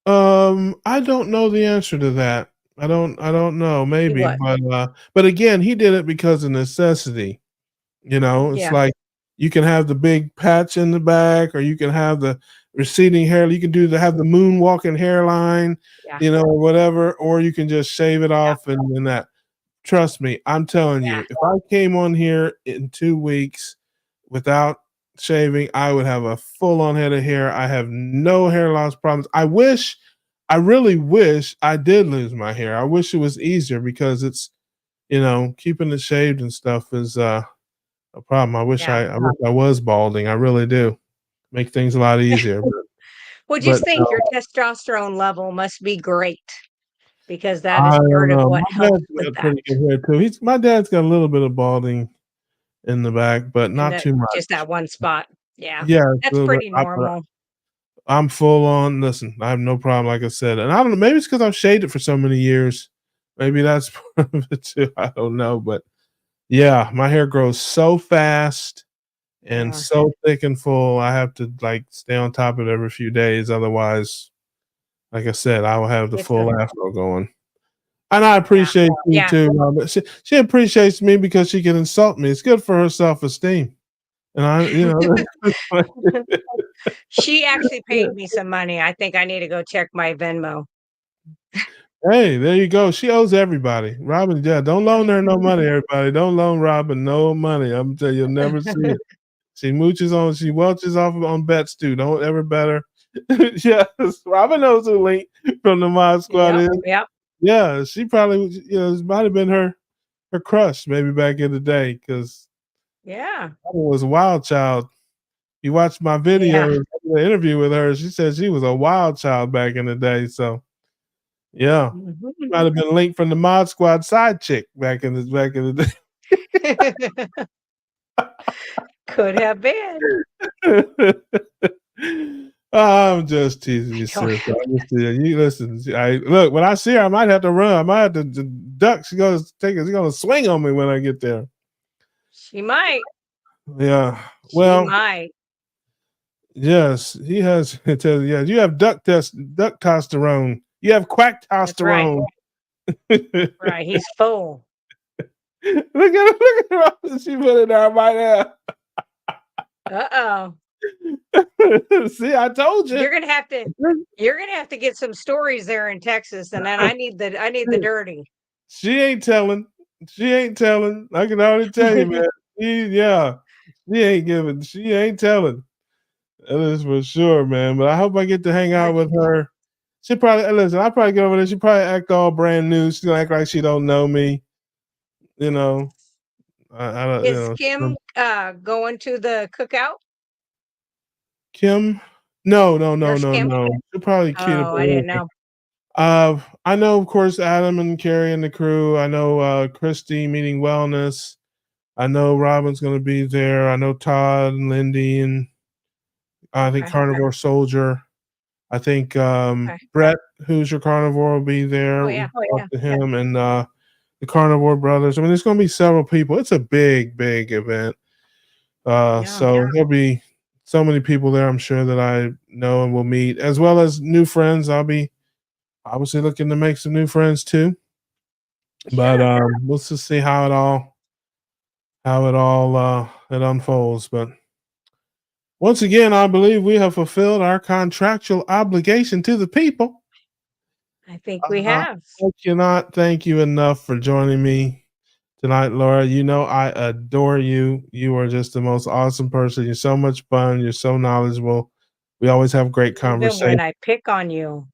I don't know the answer to that. I don't know. He Maybe, was. but again, he did it because of necessity. It's Yeah, like you can have the big patch in the back, or you can have the receding hair. You can have the moonwalking hairline, yeah, or whatever, or you can just shave it yeah, off and that. Trust me, I'm telling yeah, you, if I came on here in 2 weeks without shaving, I would have a full on head of hair. I have no hair loss problems. I really wish I did lose my hair. I wish it was easier because it's, keeping it shaved and stuff is a problem. yeah. I wish I was balding. I really do. Make things a lot easier. Well, But just think your testosterone level must be great, because that I is don't part of know. what My helps dad's with got that. pretty good hair too. My dad's got a little bit of balding in the back, but And not that too just much. that one spot. Yeah, Yeah, it's a that's little bit. pretty normal. I'm full on. Listen, I have no problem. Like I said, and I don't know. Maybe it's because I've shaved it for so many years. Maybe that's part of it too. I don't know, but yeah, my hair grows so fast and Yeah, so thick and full. I have to like stay on top of it every few days. Otherwise, like I said, I will have the it's a full afro going. And I yeah, appreciate you yeah. too, Robert. She appreciates me because she can insult me. It's good for her self esteem. And I, She actually paid me some money. I think I need to go check my Venmo. Hey, there you go. She owes everybody. Robin, yeah, don't loan her no money, everybody. Don't loan Robin no money. I'm telling you, you'll never see it. She welches off on bets too. Don't ever bet her. Yes, Robin knows who Link from the Mod Squad is. Yep. Yeah, she probably, it might have been her crush maybe back in the day because Yeah. Robin was a wild child. You watched my video, the interview with her. She said she was a wild child back in the day. So, yeah, might have been Link from the Mod Squad side chick back in the day. Could have been. I'm just teasing you, sis. You listen. Look, when I see her, I might have to run. I might have to duck. She's gonna swing on me when I get there. She might. Yeah. She Well, might. yes, he has. It says, yeah, you have duck testosterone. You have quack testosterone. Right. He's full. Look at her. She put it there right now. Uh-oh. See, I told you. You're gonna have to get some stories there in Texas, and then I need the dirty. She ain't telling. I can already tell you, man. She ain't telling. That is for sure, man. But I hope I get to hang out with her. She probably listen. I probably get over there. She probably act all brand new. She's gonna act like she don't know me. You know. I don't. Is Kim going to the cookout? Kim? No. Kim? She'll probably keep it. Oh, I didn't know. I know, of course, Adam and Carrie and the crew. I know Christy meeting wellness. I know Robin's going to be there. I know Todd and Lindy and I think Carnivore Soldier. I think Brett, who's your carnivore, will be there. Oh, yeah. Talk to him and the Carnivore Brothers. I mean, there's going to be several people. It's a big, big event. So there'll be so many people there, I'm sure, that I know and will meet, as well as new friends. I'll be obviously looking to make some new friends too. But we'll just see how it unfolds. But once again, I believe we have fulfilled our contractual obligation to the people. I think we have. I cannot thank you enough for joining me tonight, Laura. You know I adore you. You are just the most awesome person. You're so much fun. You're so knowledgeable. We always have great conversations. Even when I pick on you.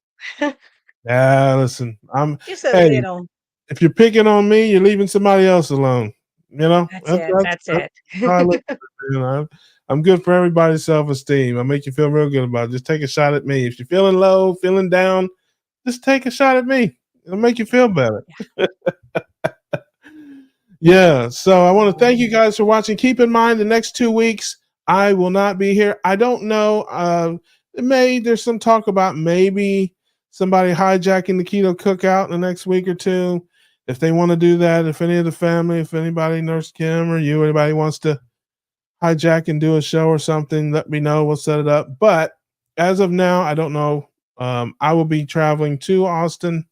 Yeah, listen. Just a little. If you're picking on me, you're leaving somebody else alone. You know? That's it. How I look at it, you know? I'm good for everybody's self-esteem. I make you feel real good about it. Just take a shot at me. If you're feeling low, feeling down, just take a shot at me. It'll make you feel better. Yeah. So I want to thank you guys for watching. Keep in mind the next 2 weeks I will not be here. I don't know. There's some talk about maybe somebody hijacking the Keto Cookout in the next week or two. If they want to do that, if any of the family, if anybody, Nurse Kim or you, anybody wants to hijack and do a show or something, let me know. We'll set it up. But as of now, I don't know. I will be traveling to Austin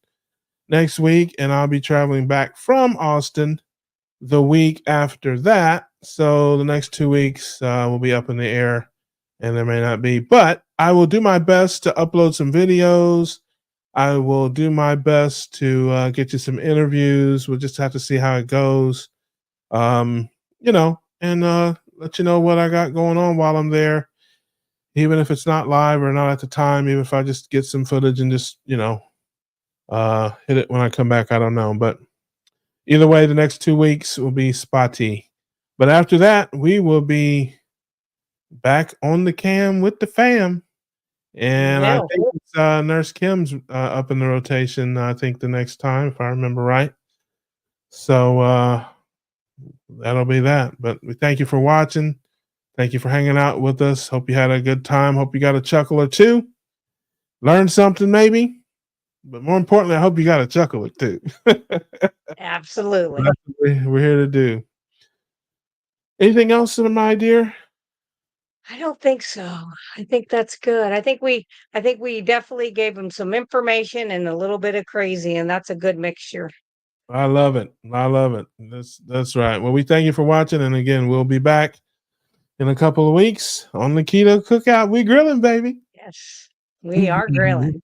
next week, and I'll be traveling back from Austin the week after that. So the next 2 weeks will be up in the air, and there may not be. But I will do my best to upload some videos. I will do my best to get you some interviews. We'll just have to see how it goes. And let you know what I got going on while I'm there, even if it's not live or not at the time, even if I just get some footage and just, hit it when I come back. I don't know. But either way, the next 2 weeks will be spotty. But after that, we will be back on the cam with the fam. And I think it's Nurse Kim's up in the rotation, I think, the next time, if I remember right. So that'll be that. But we thank you for watching. Thank you for hanging out with us. Hope you had a good time. Hope you got a chuckle or two. Learned something maybe. But more importantly, I hope you got a chuckle or two. Absolutely. That's what we're here to do. Anything else, my dear? I don't think so. I think that's good. I think we definitely gave them some information and a little bit of crazy, and that's a good mixture. I love it. That's right. Well, we thank you for watching, and again, we'll be back in a couple of weeks on the Keto Cookout. We grilling, baby. Yes, we are grilling.